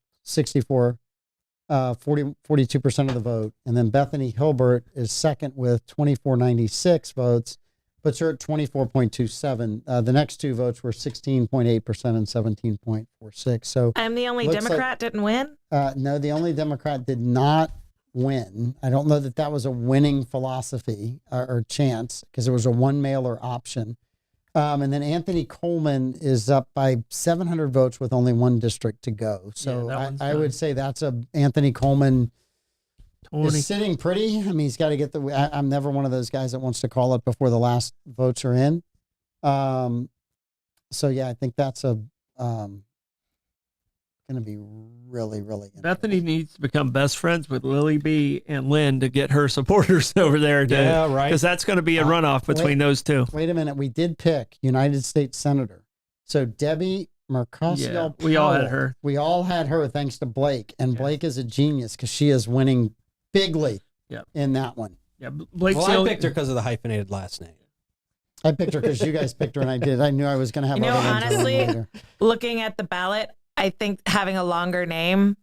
42% of the vote. And then Bethany Hilbert is second with 2496 votes, puts her at 24.27. The next 2 votes were 16.8% and 17.46. So I'm the only Democrat didn't win? No, the only Democrat did not win. I don't know that was a winning philosophy or chance because it was a one mailer option. And then Anthony Coleman is up by 700 votes with only 1 district to go. So I would say that's Anthony Coleman is sitting pretty. I mean, he's got to get I'm never one of those guys that wants to call it before the last votes are in. I think that's going to be really, really interesting. Bethany needs to become best friends with Lily B and Lynn to get her supporters over there. Right. Because that's going to be a runoff between those 2. Wait a minute. We did pick United States Senator. So Debbie Mercosio. We all had her. We all had her thanks to Blake. And Blake is a genius because she is winning bigly in that one. Yeah, I picked her because of the hyphenated last name. I picked her because you guys picked her and I did. I knew I was going to have honestly, looking at the ballot, I think having a longer name,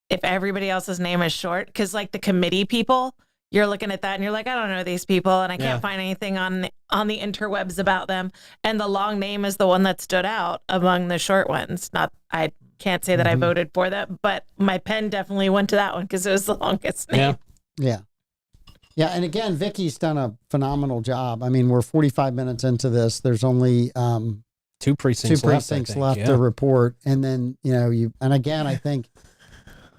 if everybody else's name is short, because the committee people, you're looking at that and you're like, I don't know these people, and I can't find anything on the interwebs about them. And the long name is the one that stood out among the short ones. I can't say that I voted for that, but my pen definitely went to that one because it was the longest name. Yeah. And again, Vicky's done a phenomenal job. I mean, we're 45 minutes into this. There's only two precincts left to report, and then and again, I think.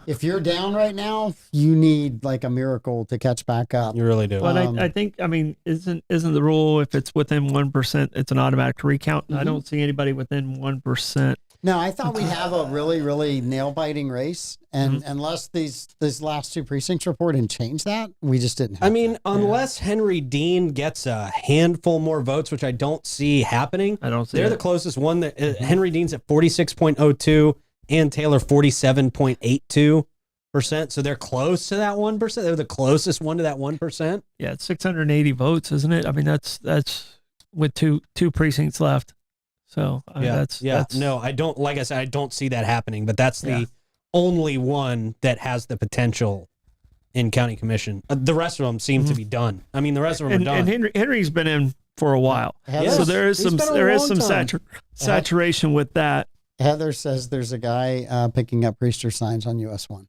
If you're down right now, you need like a miracle to catch back up. You really do. But I think, isn't the rule if it's within 1%, it's an automatic recount? I don't see anybody within 1%. No, I thought we'd have a really, really nail-biting race, and unless these last two precincts report and change that, we just didn't have unless Henry Dean gets a handful more votes, which I don't see happening. I don't see They're the closest one. That Henry Dean's at 46.02. and Taylor 47.82%. So they're close to that 1%. They're the closest one to that 1%. Yeah, it's 680 votes, isn't it? I mean, that's with two precincts left. So that's no, I don't. Like I said, I don't see that happening. But that's the only one that has the potential in county commission. The rest of them seem to be done. I mean, the rest of them are done. And Henry's been in for a while, so there is some saturation with that. Heather says there's a guy picking up Priester signs on US 1.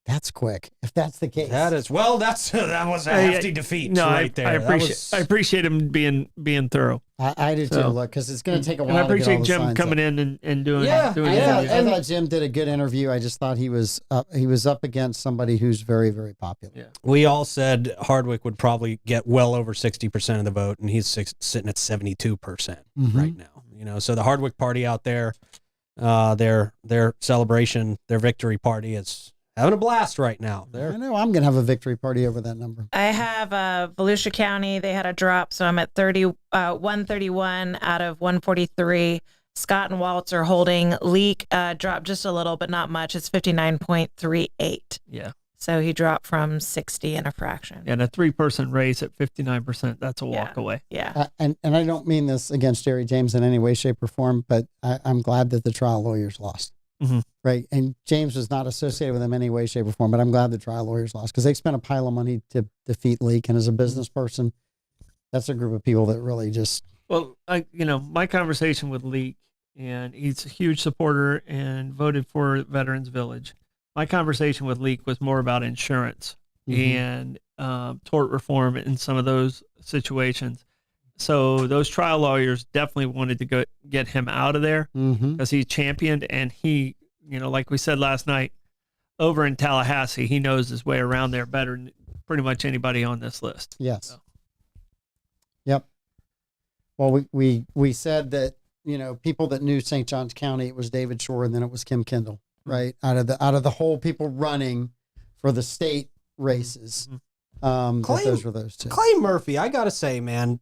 That's quick. If that's the case, that was a hefty defeat. No, right there. I appreciate him being thorough. I do too. Look, because it's going to take a while. And I appreciate to get all the Jim coming in and doing. I thought Jim did a good interview. I just thought he was up against somebody who's very, very popular. Yeah. We all said Hardwick would probably get well over 60% of the vote, and he's sitting at 72% right now. So the Hardwick party out there, their celebration, their victory party is having a blast right now. I know I'm going to have a victory party over that number. I have Volusia County. They had a drop, so I'm at 131 out of 143. Scott and Waltz are holding. Leak dropped just a little, but not much. It's 59.38. Yeah. So he dropped from 60 and a fraction. And a 3-person race at 59%, that's a walk away. Yeah. And I don't mean this against Jerry James in any way, shape, or form, but I'm glad that the trial lawyers lost. Right. And James was not associated with him in any way, shape, or form, but I'm glad the trial lawyers lost because they spent a pile of money to defeat Leak. And as a business person, that's a group of people that really just. Well, my conversation with Leak, and he's a huge supporter and voted for Veterans Village. My conversation with Leak was more about insurance and tort reform in some of those situations. So those trial lawyers definitely wanted to get him out of there because he championed, and he, like we said last night, over in Tallahassee, he knows his way around there better than pretty much anybody on this list. Yes. So. Yep. Well, we said that, people that knew St. Johns County, it was David Shore, and then it was Kim Kendall, right? Out of the whole people running for the state races, those were those two. Clay Murphy, I got to say, man,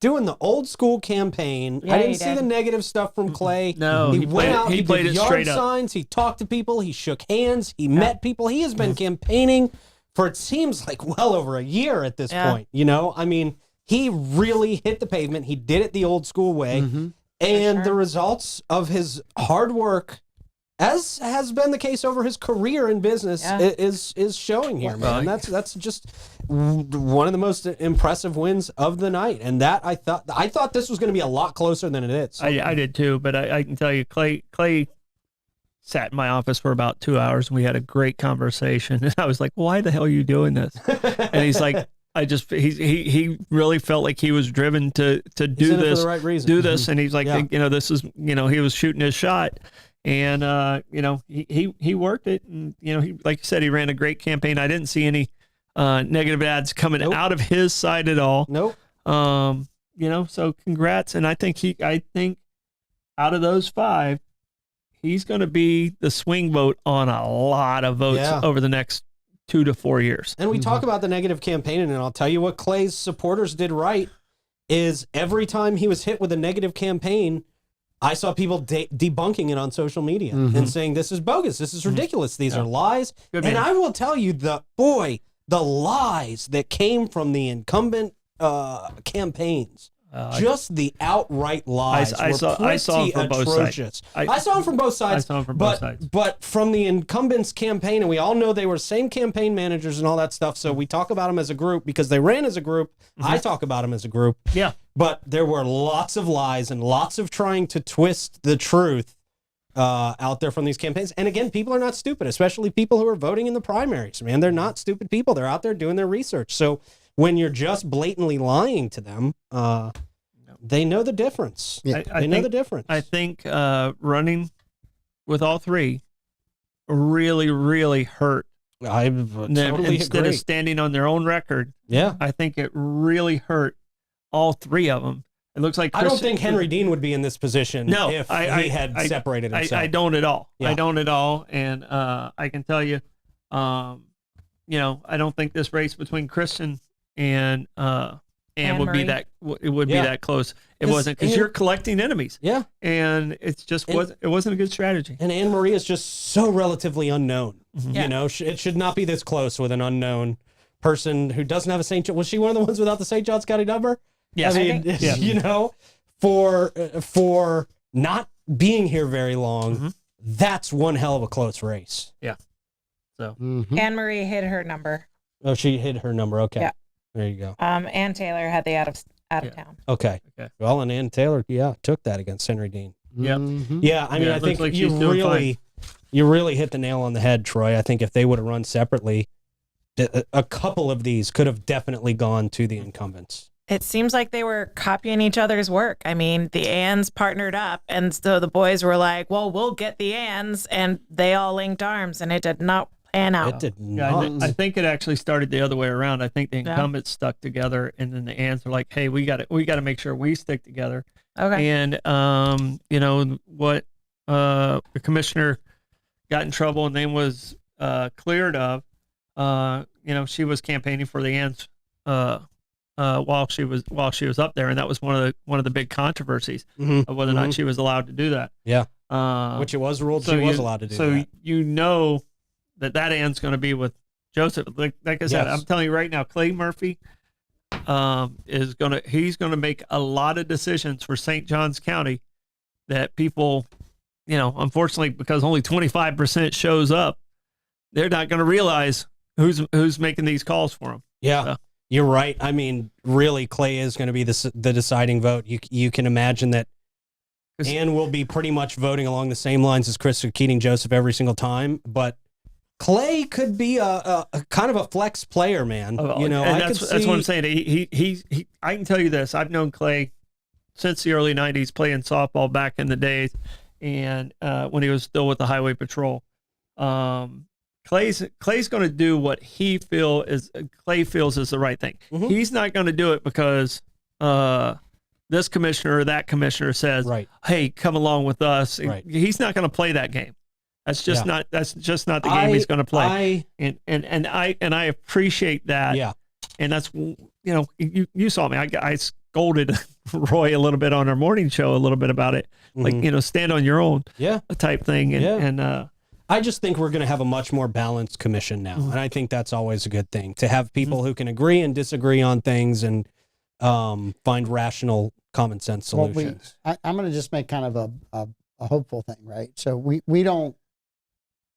doing the old school campaign. I didn't see the negative stuff from Clay. No, he went out, he played did it yard straight signs, he talked to people, he shook hands, he met people. He has been campaigning for, it seems like, well over a year at this point. I mean, he really hit the pavement. He did it the old school way. And the results of his hard work, as has been the case over his career in business, is showing here, man. That's just one of the most impressive wins of the night. And that I thought this was going to be a lot closer than it is. I did too, but I can tell you, Clay sat in my office for about 2 hours, and we had a great conversation. And I was like, "Why the hell are you doing this?" And he's like, he really felt like he was driven to do this, for the right reason. do this. And he's like, this is, he was shooting his shot. And, he worked it. And, he, like you said, he ran a great campaign. I didn't see any negative ads coming out of his side at all. Nope. So congrats. And I think out of those 5, he's going to be the swing vote on a lot of votes over the next 2 to 4 years. And we talk about the negative campaigning, and I'll tell you what Clay's supporters did right is every time he was hit with a negative campaign, I saw people debunking it on social media and saying, this is bogus. This is ridiculous. These are lies. And I will tell you, the lies that came from the incumbent campaigns Just the outright lies I saw them from both sides. I saw them from both sides. But from the incumbents' campaign, and we all know they were same campaign managers and all that stuff, so we talk about them as a group because they ran as a group. I talk about them as a group. Yeah. But there were lots of lies and lots of trying to twist the truth out there from these campaigns. And again, people are not stupid, especially people who are voting in the primaries. Man, they're not stupid people. They're out there doing their research. So when you're just blatantly lying to them, they know the difference. Yeah. They know the difference. I think running with all three really, really hurt. I totally instead agree. of standing on their own record. Yeah. I think it really hurt all three of them. It looks like I don't think Henry Dean would be in this position if he had separated himself. I don't at all. Yeah. I don't at all. And I can tell you, I don't think this race between Kristen and would be that that close. It wasn't, because you're collecting enemies. Yeah. And it wasn't a good strategy. And Anne Marie is just so relatively unknown. Yeah. It should not be this close with an unknown person who doesn't have a St. John. Was she one of the ones without the St. Johns County number? Yes. I mean, for not being here very long, that's one hell of a close race. Yeah. So Anne Marie hit her number. Oh, she hit her number. Okay. Yeah. There you go. Ann Taylor had the out of town. Okay. Well, and Ann Taylor, took that against Henry Dean. Yep. Yeah. I mean, I think like you really hit the nail on the head, Troy. I think if they would have run separately, a couple of these could have definitely gone to the incumbents. It seems like they were copying each other's work. I mean, the Anns partnered up, and so the boys were like, well, we'll get the Anns, and they all linked arms, and it did not pan out. It did not. Yeah, I think it actually started the other way around. I think the incumbents stuck together, and then the Anns were like, hey, we got to make sure we stick together. Okay. And, what the commissioner got in trouble and then was cleared of, she was campaigning for the Anns while she was up there, and that was one of the big controversies of whether or not she was allowed to do that. Yeah, which it was ruled she was allowed to do. So that. that Ann's going to be with Joseph. Like I said, I'm telling you right now, Clay Melfi he's going to make a lot of decisions for St. Johns County that people, unfortunately, because only 25% shows up, they're not going to realize who's making these calls for them. Yeah. So. You're right. I mean, really, Clay is going to be the deciding vote. You can imagine that Ann will be pretty much voting along the same lines as Chris Keating Joseph every single time, but Clay could be a kind of a flex player, man. And that's what I'm saying. He I can tell you this. I've known Clay since the early 90s, playing softball back in the days, and when he was still with the Highway Patrol. Clay's going to do what Clay feels is the right thing. He's not going to do it because this commissioner or that commissioner says, "Hey, come along with us." Right. He's not going to play that game. That's just not the game he's going to play. And I appreciate that. Yeah. And that's you saw me. I scolded Roy a little bit on our morning show a little bit about it, like stand on your own, type thing. And I just think we're going to have a much more balanced commission now. And I think that's always a good thing, to have people who can agree and disagree on things and find rational, common sense solutions. Well, I'm going to just make kind of a hopeful thing, right? So we don't,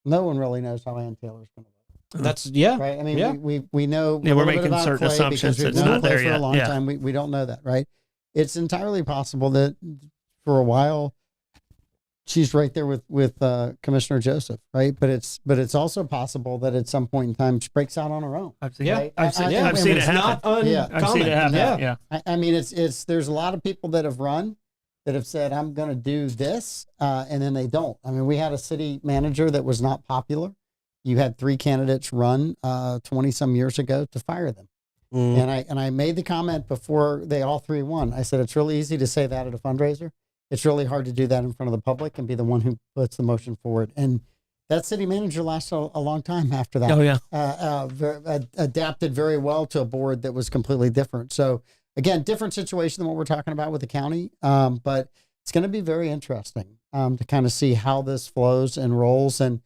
no one really knows how Ann Taylor's going to vote. That's, right. I mean, we know, we're making certain assumptions that's not there yet. For a long time. We don't know that, right? It's entirely possible that for a while, she's right there with Commissioner Joseph, right? But it's also possible that at some point in time she breaks out on her own. I've seen it happen. I've seen it happen. Yeah. I mean, it's there's a lot of people that have run that have said, I'm going to do this, and then they don't. I mean, we had a city manager that was not popular. You had 3 candidates run 20 some years ago to fire them. And I made the comment before they all 3 won. I said, it's really easy to say that at a fundraiser. It's really hard to do that in front of the public and be the one who puts the motion forward. And that city manager lasted a long time after that. Oh, yeah. Adapted very well to a board that was completely different. So, again, different situation than what we're talking about with the county. But it's going to be very interesting to kind of see how this flows and rolls. And,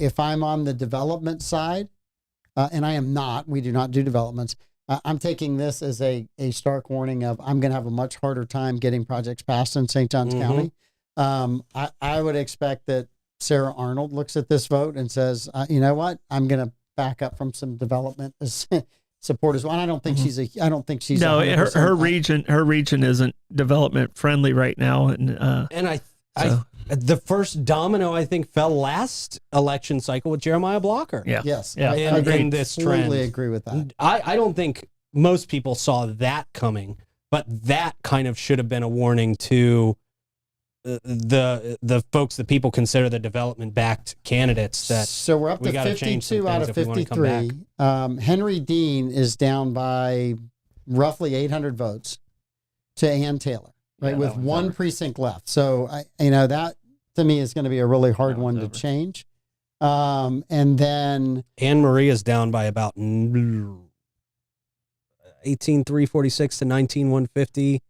if I'm on the development side, and I am not, we do not do developments. I'm taking this as a stark warning of I'm going to have a much harder time getting projects passed in St. Johns County. I would expect that Sarah Arnold looks at this vote and says, you know what, I'm going to back up from some development support as well. And I don't think I don't think she's no, her region isn't development friendly right now. And the first domino, I think, fell last election cycle with Jeremiah Blocker. Yeah. Yes. Yeah. In this trend. Totally agree with that. I don't think most people saw that coming, but that kind of should have been a warning to the folks that people consider the development-backed candidates. That so we're up to 52 out of 53. Henry Dean is down by roughly 800 votes to Ann Taylor, right, with one precinct left. So that to me is going to be a really hard one to change. And then Anne Marie is down by about 18,346 to 19,150.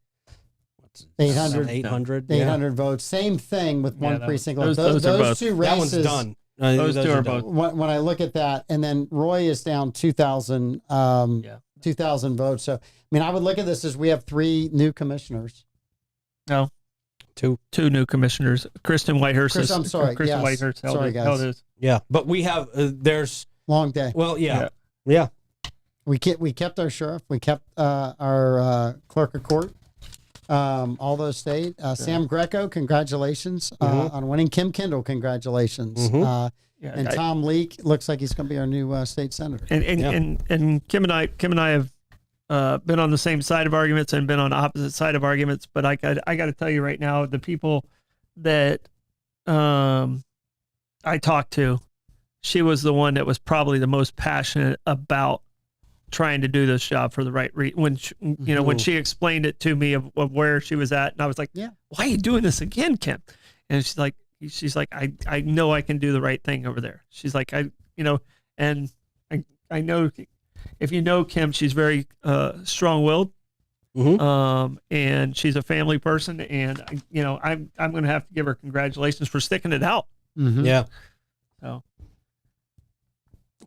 800 votes. Same thing with one precinct left. Those two races. That one's done. Those two are both. When I look at that, and then Roy is down 2,000 votes. So, I would look at this as we have 3 new commissioners. No. Two new commissioners. Kristen Whitehurst is. I'm sorry. Kristen Whitehurst. Sorry, guys. Yeah, but we have, there's. Long day. Well, yeah. We kept our sheriff. We kept our clerk of court. All those stayed. Sam Greco, congratulations on winning. Kim Kendall, congratulations. And Tom Leake looks like he's going to be our new state senator. And Kim and I have been on the same side of arguments and been on opposite side of arguments. But I got to tell you right now, the people that I talked to, she was the one that was probably the most passionate about trying to do this job for the right reason. When she explained it to me of where she was at, and I was like, why are you doing this again, Kim? And she's like, I know I can do the right thing over there. She's like, I know if you know Kim, she's very strong-willed, and she's a family person, and I'm going to have to give her congratulations for sticking it out. Yeah. So,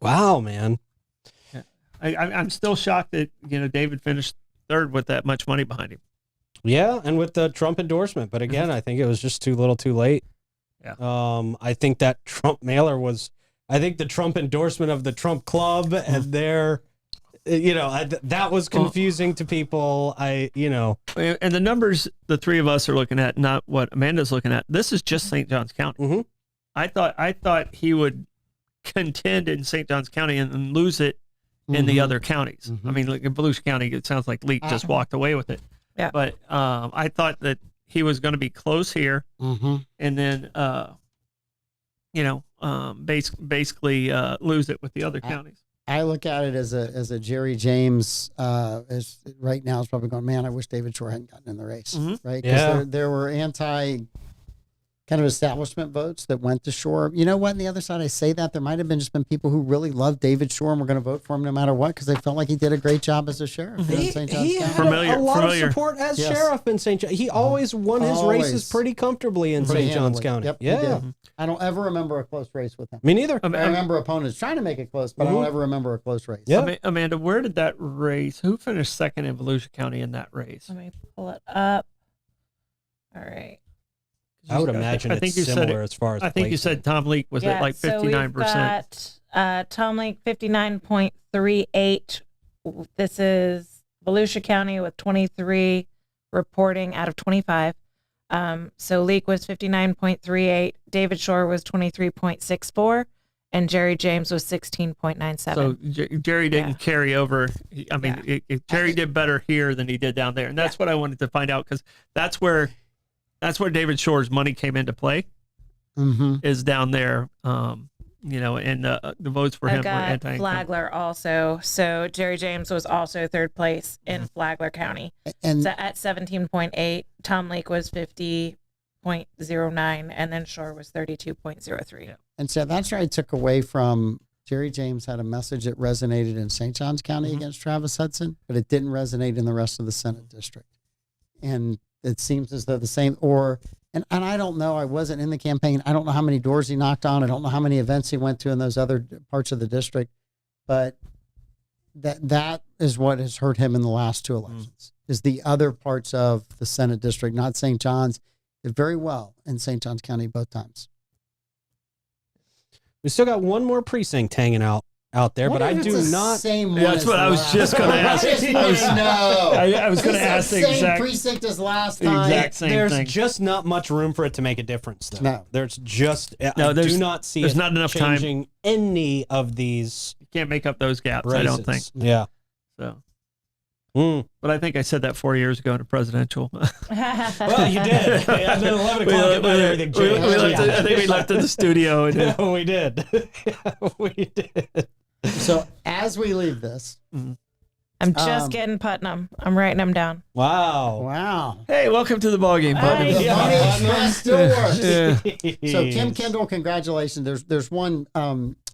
wow, man. I'm still shocked that David finished third with that much money behind him. Yeah, and with the Trump endorsement, but again, I think it was just too little, too late. Yeah. I think that Trump mailer was. I think the Trump endorsement of the Trump Club and their, that was confusing to people. And the numbers the three of us are looking at, not what Amanda's looking at. This is just St. Johns County. I thought he would contend in St. Johns County and lose it in the other counties. Like in Volusia County, it sounds like Leak just walked away with it. Yeah. But I thought that he was going to be close here, and then basically lose it with the other counties. I look at it as a Jerry James. As right now is probably going, man, I wish David Shore hadn't gotten in the race, right? Because there were anti kind of establishment votes that went to Shore. You know what? On the other side, I say that there might have just been people who really loved David Shore and were going to vote for him no matter what because they felt like he did a great job as a sheriff. He had a lot of support as sheriff in St. Johns. He always won his races pretty comfortably in St. Johns County. Yep, yeah. I don't ever remember a close race with him. Me neither. I remember opponents trying to make it close, but I don't ever remember a close race. Yeah. Amanda, where did that race? Who finished second in Volusia County in that race? Let me pull it up. All right. I would imagine it's similar as far as I think you said Tom Leake was at like 59%. So we've got Tom Leake 59.38. This is Volusia County with 23 reporting out of 25. So Leake was 59.38. David Shore was 23.64. And Jerry James was 16.97. So Jerry didn't carry over. Jerry did better here than he did down there. And that's what I wanted to find out because that's where David Shore's money came into play, is down there, and the votes for him were anti-income. Flagler also. So Jerry James was also third place in Flagler County. And at 17.8, Tom Leake was 50.09, and then Shore was 32.03. Yeah. And so that's where I took away from Jerry James had a message that resonated in St. Johns County against Travis Hudson, but it didn't resonate in the rest of the Senate district. And it seems as though the same, and I don't know, I wasn't in the campaign. I don't know how many doors he knocked on. I don't know how many events he went to in those other parts of the district. But that is what has hurt him in the last two elections. Is the other parts of the Senate district, not St. John's, did very well in St. Johns County both times. We still got one more precinct hanging out there, but I do not. That's what I was just going to ask. I was going to ask the exact precinct as last time. Exact same There's thing. just not much room for it to make a difference, though. No. There's just I do not see there's it not enough changing any of these. You can't make up those gaps, races. I don't think. Yeah. So. But I think I said that 4 years ago in a presidential. Well, you did. And then 11 o'clock, everything changed. I think we left in the studio. And we did. We did. So as we leave this, I'm just getting Putnam. I'm writing them down. Wow. Hey, welcome to the ballgame, buddy. The money still works. So Kim Kendall, congratulations. There's one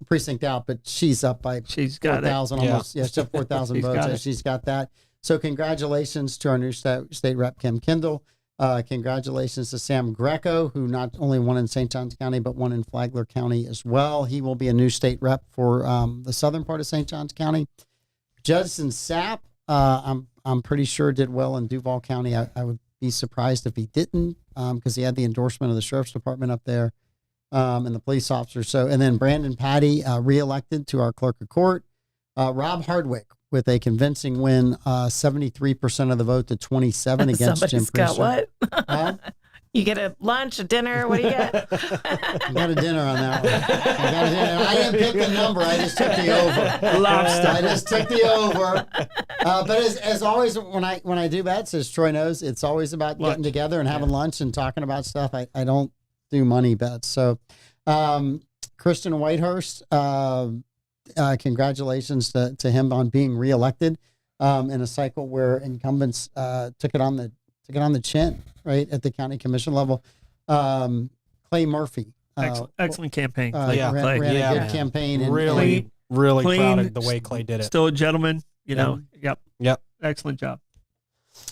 precinct out, but she's up by 4,000 almost. Yeah, she's up 4,000 votes. So she's got that. So congratulations to our new state rep, Kim Kendall. Congratulations to Sam Greco, who not only won in St. Johns County, but won in Flagler County as well. He will be a new state rep for the southern part of St. Johns County. Judson Sapp, I'm pretty sure did well in Duval County. I would be surprised if he didn't, because he had the endorsement of the sheriff's department up there and the police officers. So, and then Brandon Patty reelected to our clerk of court. Rob Hardwick with a convincing win, 73% of the vote to 27 against Jim Priester. Got what? You get a lunch, a dinner. What do you get? I got a dinner on that one. I didn't pick the number. I just took the over. Lobster. I just took the over. But as always, when I do bets, as Troy knows, it's always about getting together and having lunch and talking about stuff. I don't do money bets. So, Kristen Whitehurst, congratulations to him on being reelected in a cycle where incumbents took it on the chin, right, at the county commission level. Clay Murphy. Excellent campaign. Clay ran a good campaign. And really proud of the way Clay did it. Still a gentleman, you know. Yep. Excellent job.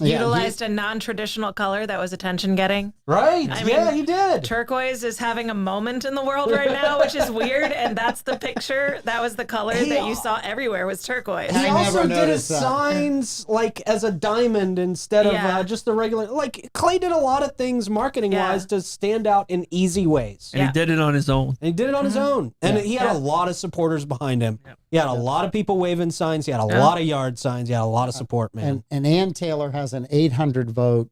Utilized a non-traditional color that was attention-getting. Right. I mean, he did. Turquoise is having a moment in the world right now, which is weird, and that's the picture. That was the color that you saw everywhere was turquoise. He also did his signs like as a diamond instead of just the regular. Like Clay did a lot of things marketing-wise to stand out in easy ways. And he did it on his own. And he did it on his own. And he had a lot of supporters behind him. Yep. He had a lot of people waving signs. He had a lot of yard signs. He had a lot of support, man. And Ann Taylor has an 800 vote,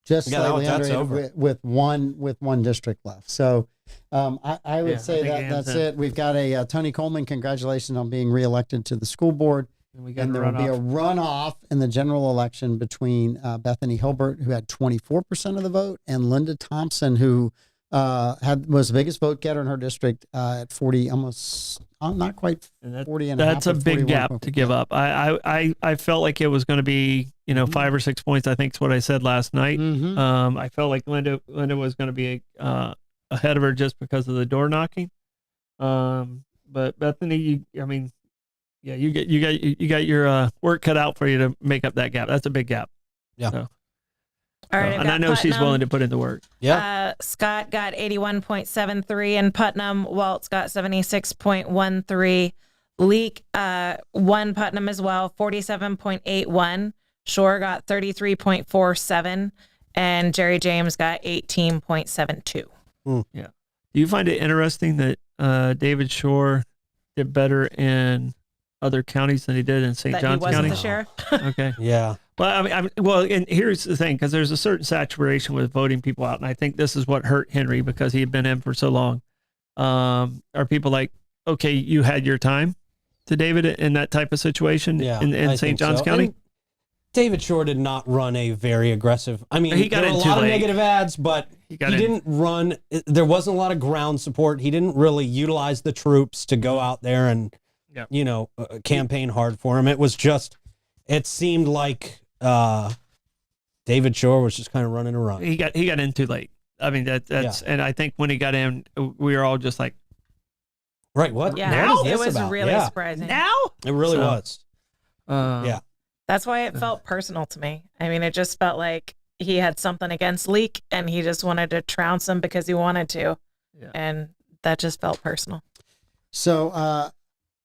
just slightly under with one district left. So I would say that's it. We've got a Tony Coleman. Congratulations on being reelected to the school board. And there will be a runoff in the general election between Bethany Hilbert, who had 24% of the vote, and Linda Thompson, who was the biggest vote getter in her district at 40, almost not quite 40 and a half. That's a big gap to give up. I felt like it was going to be 5 or 6 points. I think is what I said last night. I felt like Linda was going to be ahead of her just because of the door knocking. But Bethany, you got your work cut out for you to make up that gap. That's a big gap. Yeah. So. All right, and I know she's willing to put in the work. Yeah. Scott got 81.73 in Putnam. Waltz got 76.13. Leak won Putnam as well, 47.81. Shore got 33.47. And Jerry James got 18.72. Yeah. Do you find it interesting that David Shore did better in other counties than he did in St. Johns County? He wasn't the sheriff? Okay. Yeah. Well, and here's the thing, because there's a certain saturation with voting people out, and I think this is what hurt Henry because he had been in for so long. Are people like, okay, you had your time to David in that type of situation in St. Johns County? And David Shore did not run a very aggressive. I mean, he got there were a lot of negative ads, but he didn't run. There wasn't a lot of ground support. He didn't really utilize the troops to go out there and campaign hard for him. It was just, it seemed like David Shore was just kind of running around. He got in too late. I mean, that's and I think when he got in, we were all just like, right, what? Yeah, now? It was really surprising. Now? It really was. Yeah. That's why it felt personal to me. I mean, it just felt like he had something against Leak and he just wanted to trounce him because he wanted to. Yeah. And that just felt personal. So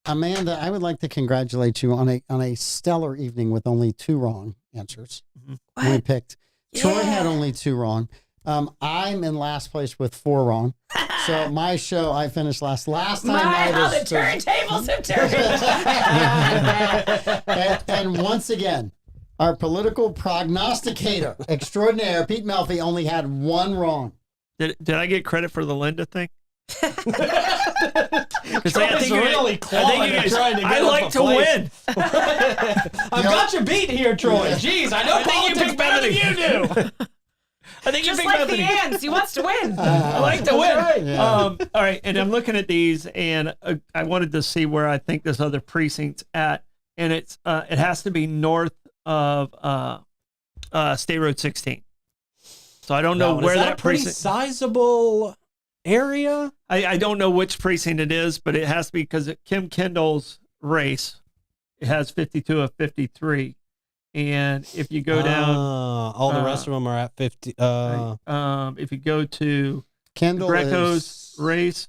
Amanda, I would like to congratulate you on a stellar evening with only 2 wrong answers. We picked. Yeah. Troy had only 2 wrong. I'm in last place with 4 wrong. So my show, I finished last. Last time how the turntables have turned. and once again, our political prognosticator extraordinaire, Pete Melfi, only had 1 wrong. Did I get credit for the Linda thing? I like to win. I've got you beat here, Troy. Jeez, I know politics you pick better than you do. I think just like the ants. He wants to win. I like to win. Right. Yeah. All right, and I'm looking at these, and I wanted to see where I think this other precinct's at, and it has to be north of State Road 16. So I don't know where that pretty precinct. Sizable area. I don't know which precinct it is, but it has to be because Kim Kendall's race, it has 52 of 53. And if you go down, all the rest of them are at 50. If you go to Kendall Greco's race,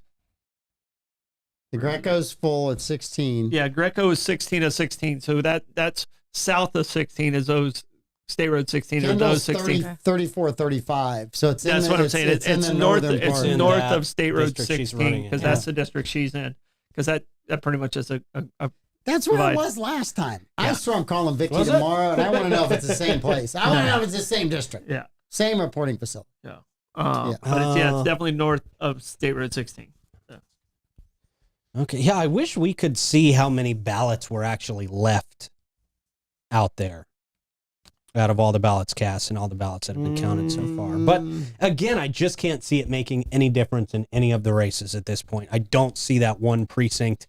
the Greco's full at 16. Yeah, Greco is 16 of 16. So that's south of 16 is those State Road 16 Kendall's or those 16. 34, 35. So it's that's what I'm saying. It's north. It's north of State Road 16 because that's the district she's in. Because that pretty much is a that's where it was last time. Yeah. I saw him calling Vicky tomorrow, and I want to know if it's the same place. I want to know if it's the same district. Yeah. Same reporting facility. Yeah. But it's definitely north of State Road 16. So. Okay. Yeah, I wish we could see how many ballots were actually left out there out of all the ballots cast and all the ballots that have been counted so far. But again, I just can't see it making any difference in any of the races at this point. I don't see that one precinct.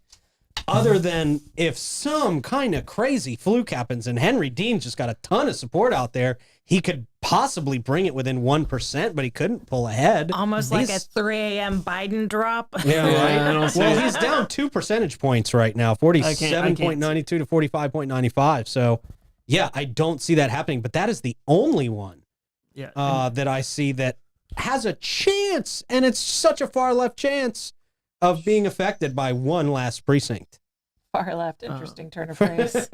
Other than if some kind of crazy fluke happens and Henry Dean's just got a ton of support out there, he could possibly bring it within 1%, but he couldn't pull ahead. Almost like a 3 a.m. Biden drop. Yeah, right. Well, he's down 2 percentage points right now, 47.92 to 45.95. So, yeah, I don't see that happening, but that is the only one that I see that has a chance, and it's such a far left chance of being affected by one last precinct. Far left, interesting turn of phrase.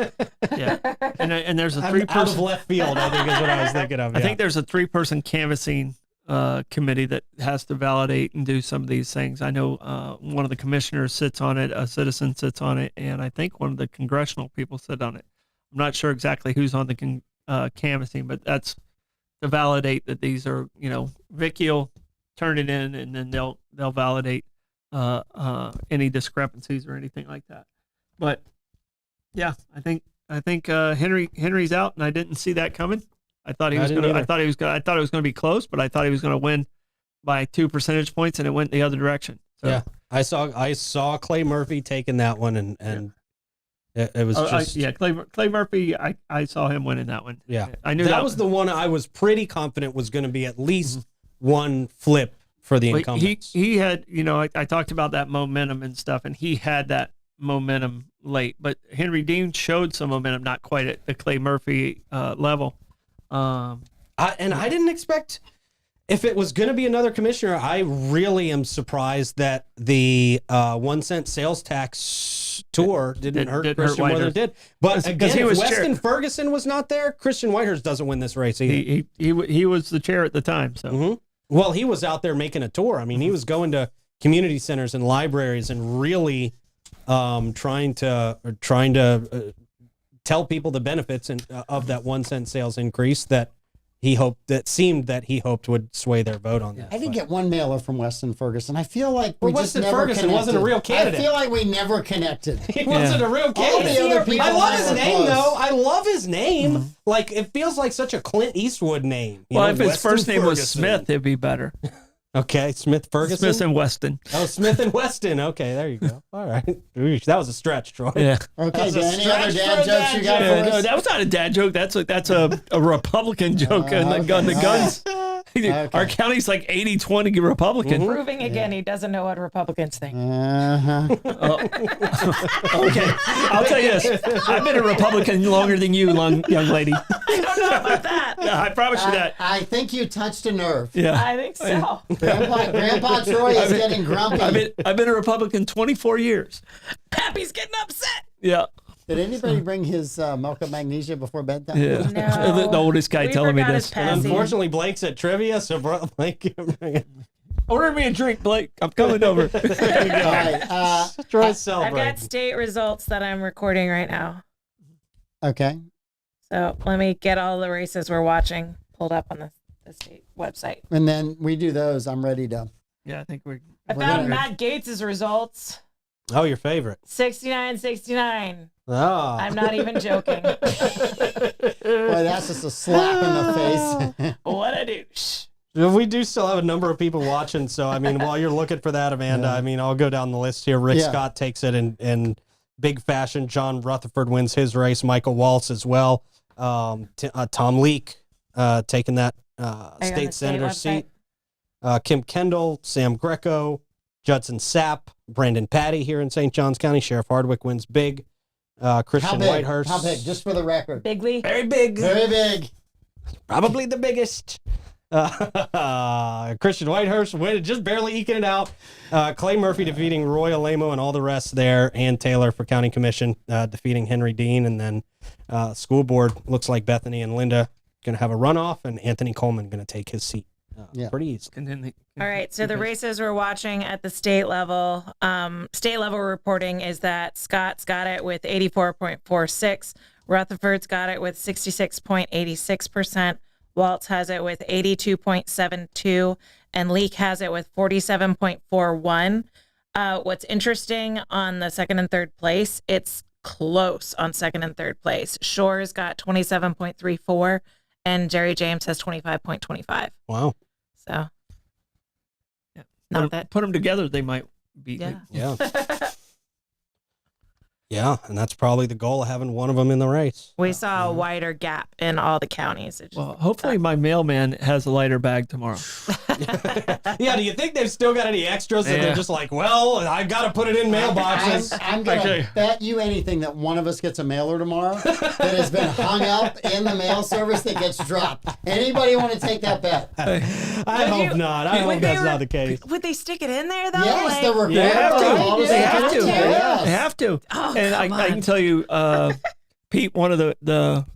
Yeah, and there's a 3-person out of left field. I think is what I was thinking of. I think there's a 3-person canvassing committee that has to validate and do some of these things. I know one of the commissioners sits on it, a citizen sits on it, and I think one of the congressional people sit on it. I'm not sure exactly who's on the canvassing, but that's to validate that these are, Vicky will turn it in, and then they'll validate any discrepancies or anything like that. But yeah, I think Henry's out, and I didn't see that coming. I thought it was going to be close, but I thought he was going to win by 2 percentage points, and it went the other direction. So. Yeah, I saw Clay Murphy taking that one, and it was Clay Murphy. I saw him winning that one. Yeah, I knew that was the one I was pretty confident was going to be at least one flip for the incumbents. He had, I talked about that momentum and stuff, and he had that momentum late, but Henry Dean showed some momentum, not quite at the Clay Murphy level. I didn't expect, if it was going to be another commissioner, I really am surprised that the 1 cent sales tax tour didn't hurt Christian more than it did. But again, if Weston Ferguson was not there, Christian Whitehurst doesn't win this race either. He was the chair at the time, so. Mm-hmm. Well, he was out there making a tour. I mean, he was going to community centers and libraries and really trying to tell people the benefits of that 1 cent sales increase that he hoped would sway their vote on that. I did get one mailer from Weston Ferguson. I feel like Weston Ferguson wasn't a real candidate. I feel like we never connected. He wasn't a real candidate. I love his name, though. I love his name. Mm-hmm. Like, it feels like such a Clint Eastwood name. Well, if his first name was Smith, it'd be better. Okay, Smith Ferguson? Smith and Weston. Oh, Smith and Weston. Okay, there you go. All right. That was a stretch, Troy. Yeah. Okay, any other dad jokes you got for us? No, that was not a dad joke. That's a Republican joke on the guns. Okay. Our county's like 80-20 Republican. Proving again he doesn't know what Republicans think. Okay, I'll tell you this. I've been a Republican longer than you, young lady. I don't know about that. Yeah, I promise you that. I think you touched a nerve. Yeah. I think so. Grandpa Troy is getting grumpy. I've been a Republican 24 years. Pappy's getting upset. Yeah. Did anybody bring his milk of magnesia before bedtime? Yeah. No. The oldest guy We telling me forgot this. his passing. Unfortunately, Blake's at trivia, so Blake, Order me a drink, Blake. I'm coming over. All right. try to I've celebrate. got state results that I'm recording right now. Okay. So let me get all the races we're watching pulled up on the state website. And then we do those. I'm ready to. Yeah, I think I We're found gonna- Matt Gates' results. Oh, your favorite. 69-69. Oh. I'm not even joking. Boy, that's just a slap in the face. What a douche. We do still have a number of people watching, so I mean, while you're looking for that, Amanda, I mean, I'll go down the list here. Rick Scott takes it in big fashion. John Rutherford wins his race. Michael Waltz as well. Tom Leake taking that state senator seat. Kim Kendall, Sam Greco, Judson Sapp, Brandon Patty here in St. Johns County. Sheriff Hardwick wins big. Christian Whitehurst. How big? Just for the record. Bigly. Very big. Very big. Probably the biggest. Christian Whitehurst winning, just barely eking it out. Clay Murphy defeating Roy Alamo and all the rest there. Ann Taylor for County Commission defeating Henry Dean. And then school board looks like Bethany and Linda going to have a runoff, and Anthony Coleman going to take his seat pretty easily. All right, so the races we're watching at the state level reporting is that Scott's got it with 84.46, Rutherford's got it with 66.86%, Waltz has it with 82.72, and Leake has it with 47.41. What's interesting on the second and third place, it's close on second and third place. Shore's got 27.34, and Jerry James has 25.25. Wow. So, Yeah. not that. Put them together, they might beat me. Yeah. Yeah, and that's probably the goal of having one of them in the race. We saw a wider gap in all the counties. It just- Well, hopefully my mailman has a lighter bag tomorrow. Yeah, do you think they've still got any extras that they're just like, well, I've got to put it in mailboxes? I'm going to bet you anything that one of us gets a mailer tomorrow that has been hung up in the mail service that gets dropped. Anybody want to take that bet? I hope not. I hope that's not the case. Would they stick it in there, though? Yes, the They have to. They have to. Yes. They have to. Oh, And I can tell you, Pete, one of the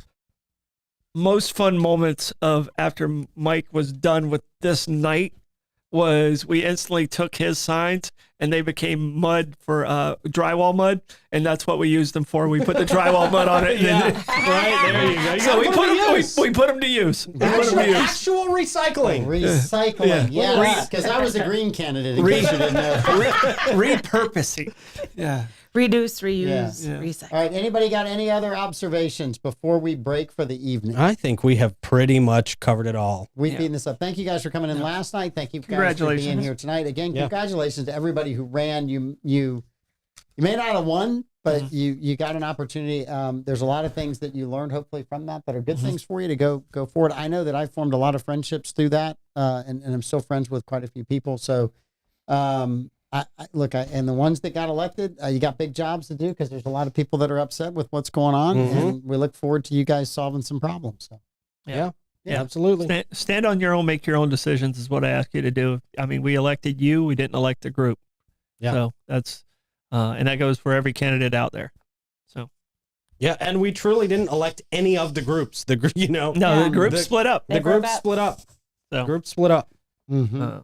most fun moments of after Mike was done with this night was we instantly took his signs and they became mud for drywall mud, and that's what we used them for. We put the drywall mud on it. Right, there you go. So we put them to use. Actual recycling. Recycling, yes, because I was a green candidate, in case you didn't know. Repurposing. Yeah. Reduce, reuse, Yeah. recycle. All right, anybody got any other observations before we break for the evening? I think we have pretty much covered it all. We've beaten this up. Thank you guys for coming in last night. Thank you guys for Congratulations. being here tonight. Again, congratulations to everybody who ran. You may not have won, but you got an opportunity. There's a lot of things that you learned, hopefully, from that are good things for you to go forward. I know that I formed a lot of friendships through that, and I'm still friends with quite a few people. So, and the ones that got elected, you got big jobs to do because there's a lot of people that are upset with what's going on, and we look forward to you guys solving some problems. So. Yeah, absolutely. Stand on your own, make your own decisions is what I ask you to do. I mean, we elected you, we didn't elect the group. Yeah. So that's, and that goes for every candidate out there. So. Yeah, and we truly didn't elect any of the groups. The group split up. The group split up. So. Group split up. Mm-hmm.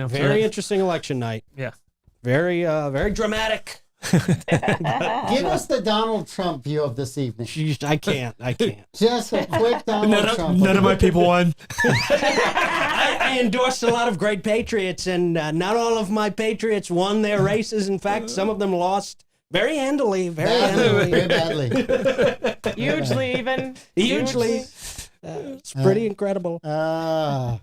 Very interesting election night. Yeah. Very, very dramatic. Give us the Donald Trump view of this evening. I can't. Just a quick Donald Trump. None of my people won. I endorsed a lot of great patriots, and not all of my patriots won their races. In fact, some of them lost very handily. Very badly. Hugely, even. Hugely. It's pretty incredible. I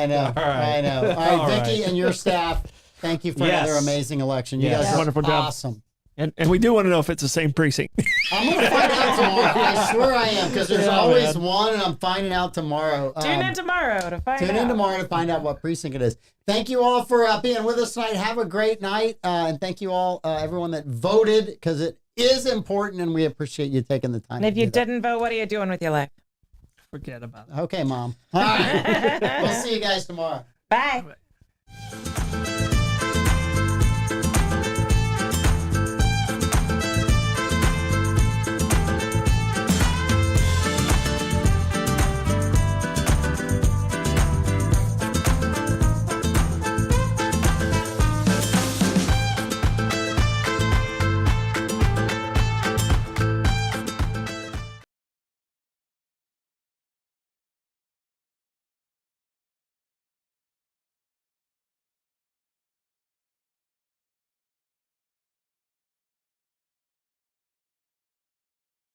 know. I know. All right, Vicki and your staff, thank you for another amazing election. You guys are wonderful job. awesome. And we do want to know if it's the same precinct. I'm going to find out tomorrow. I swear I am, because there's always one, and I'm finding out tomorrow. Tune in tomorrow to find out what precinct it is. Thank you all for being with us tonight. Have a great night. And thank you all, everyone that voted, because it is important, and we appreciate you taking the time. And if you didn't vote, what are you doing with your life? Forget about it. Okay, Mom. All right. We'll see you guys tomorrow. Bye.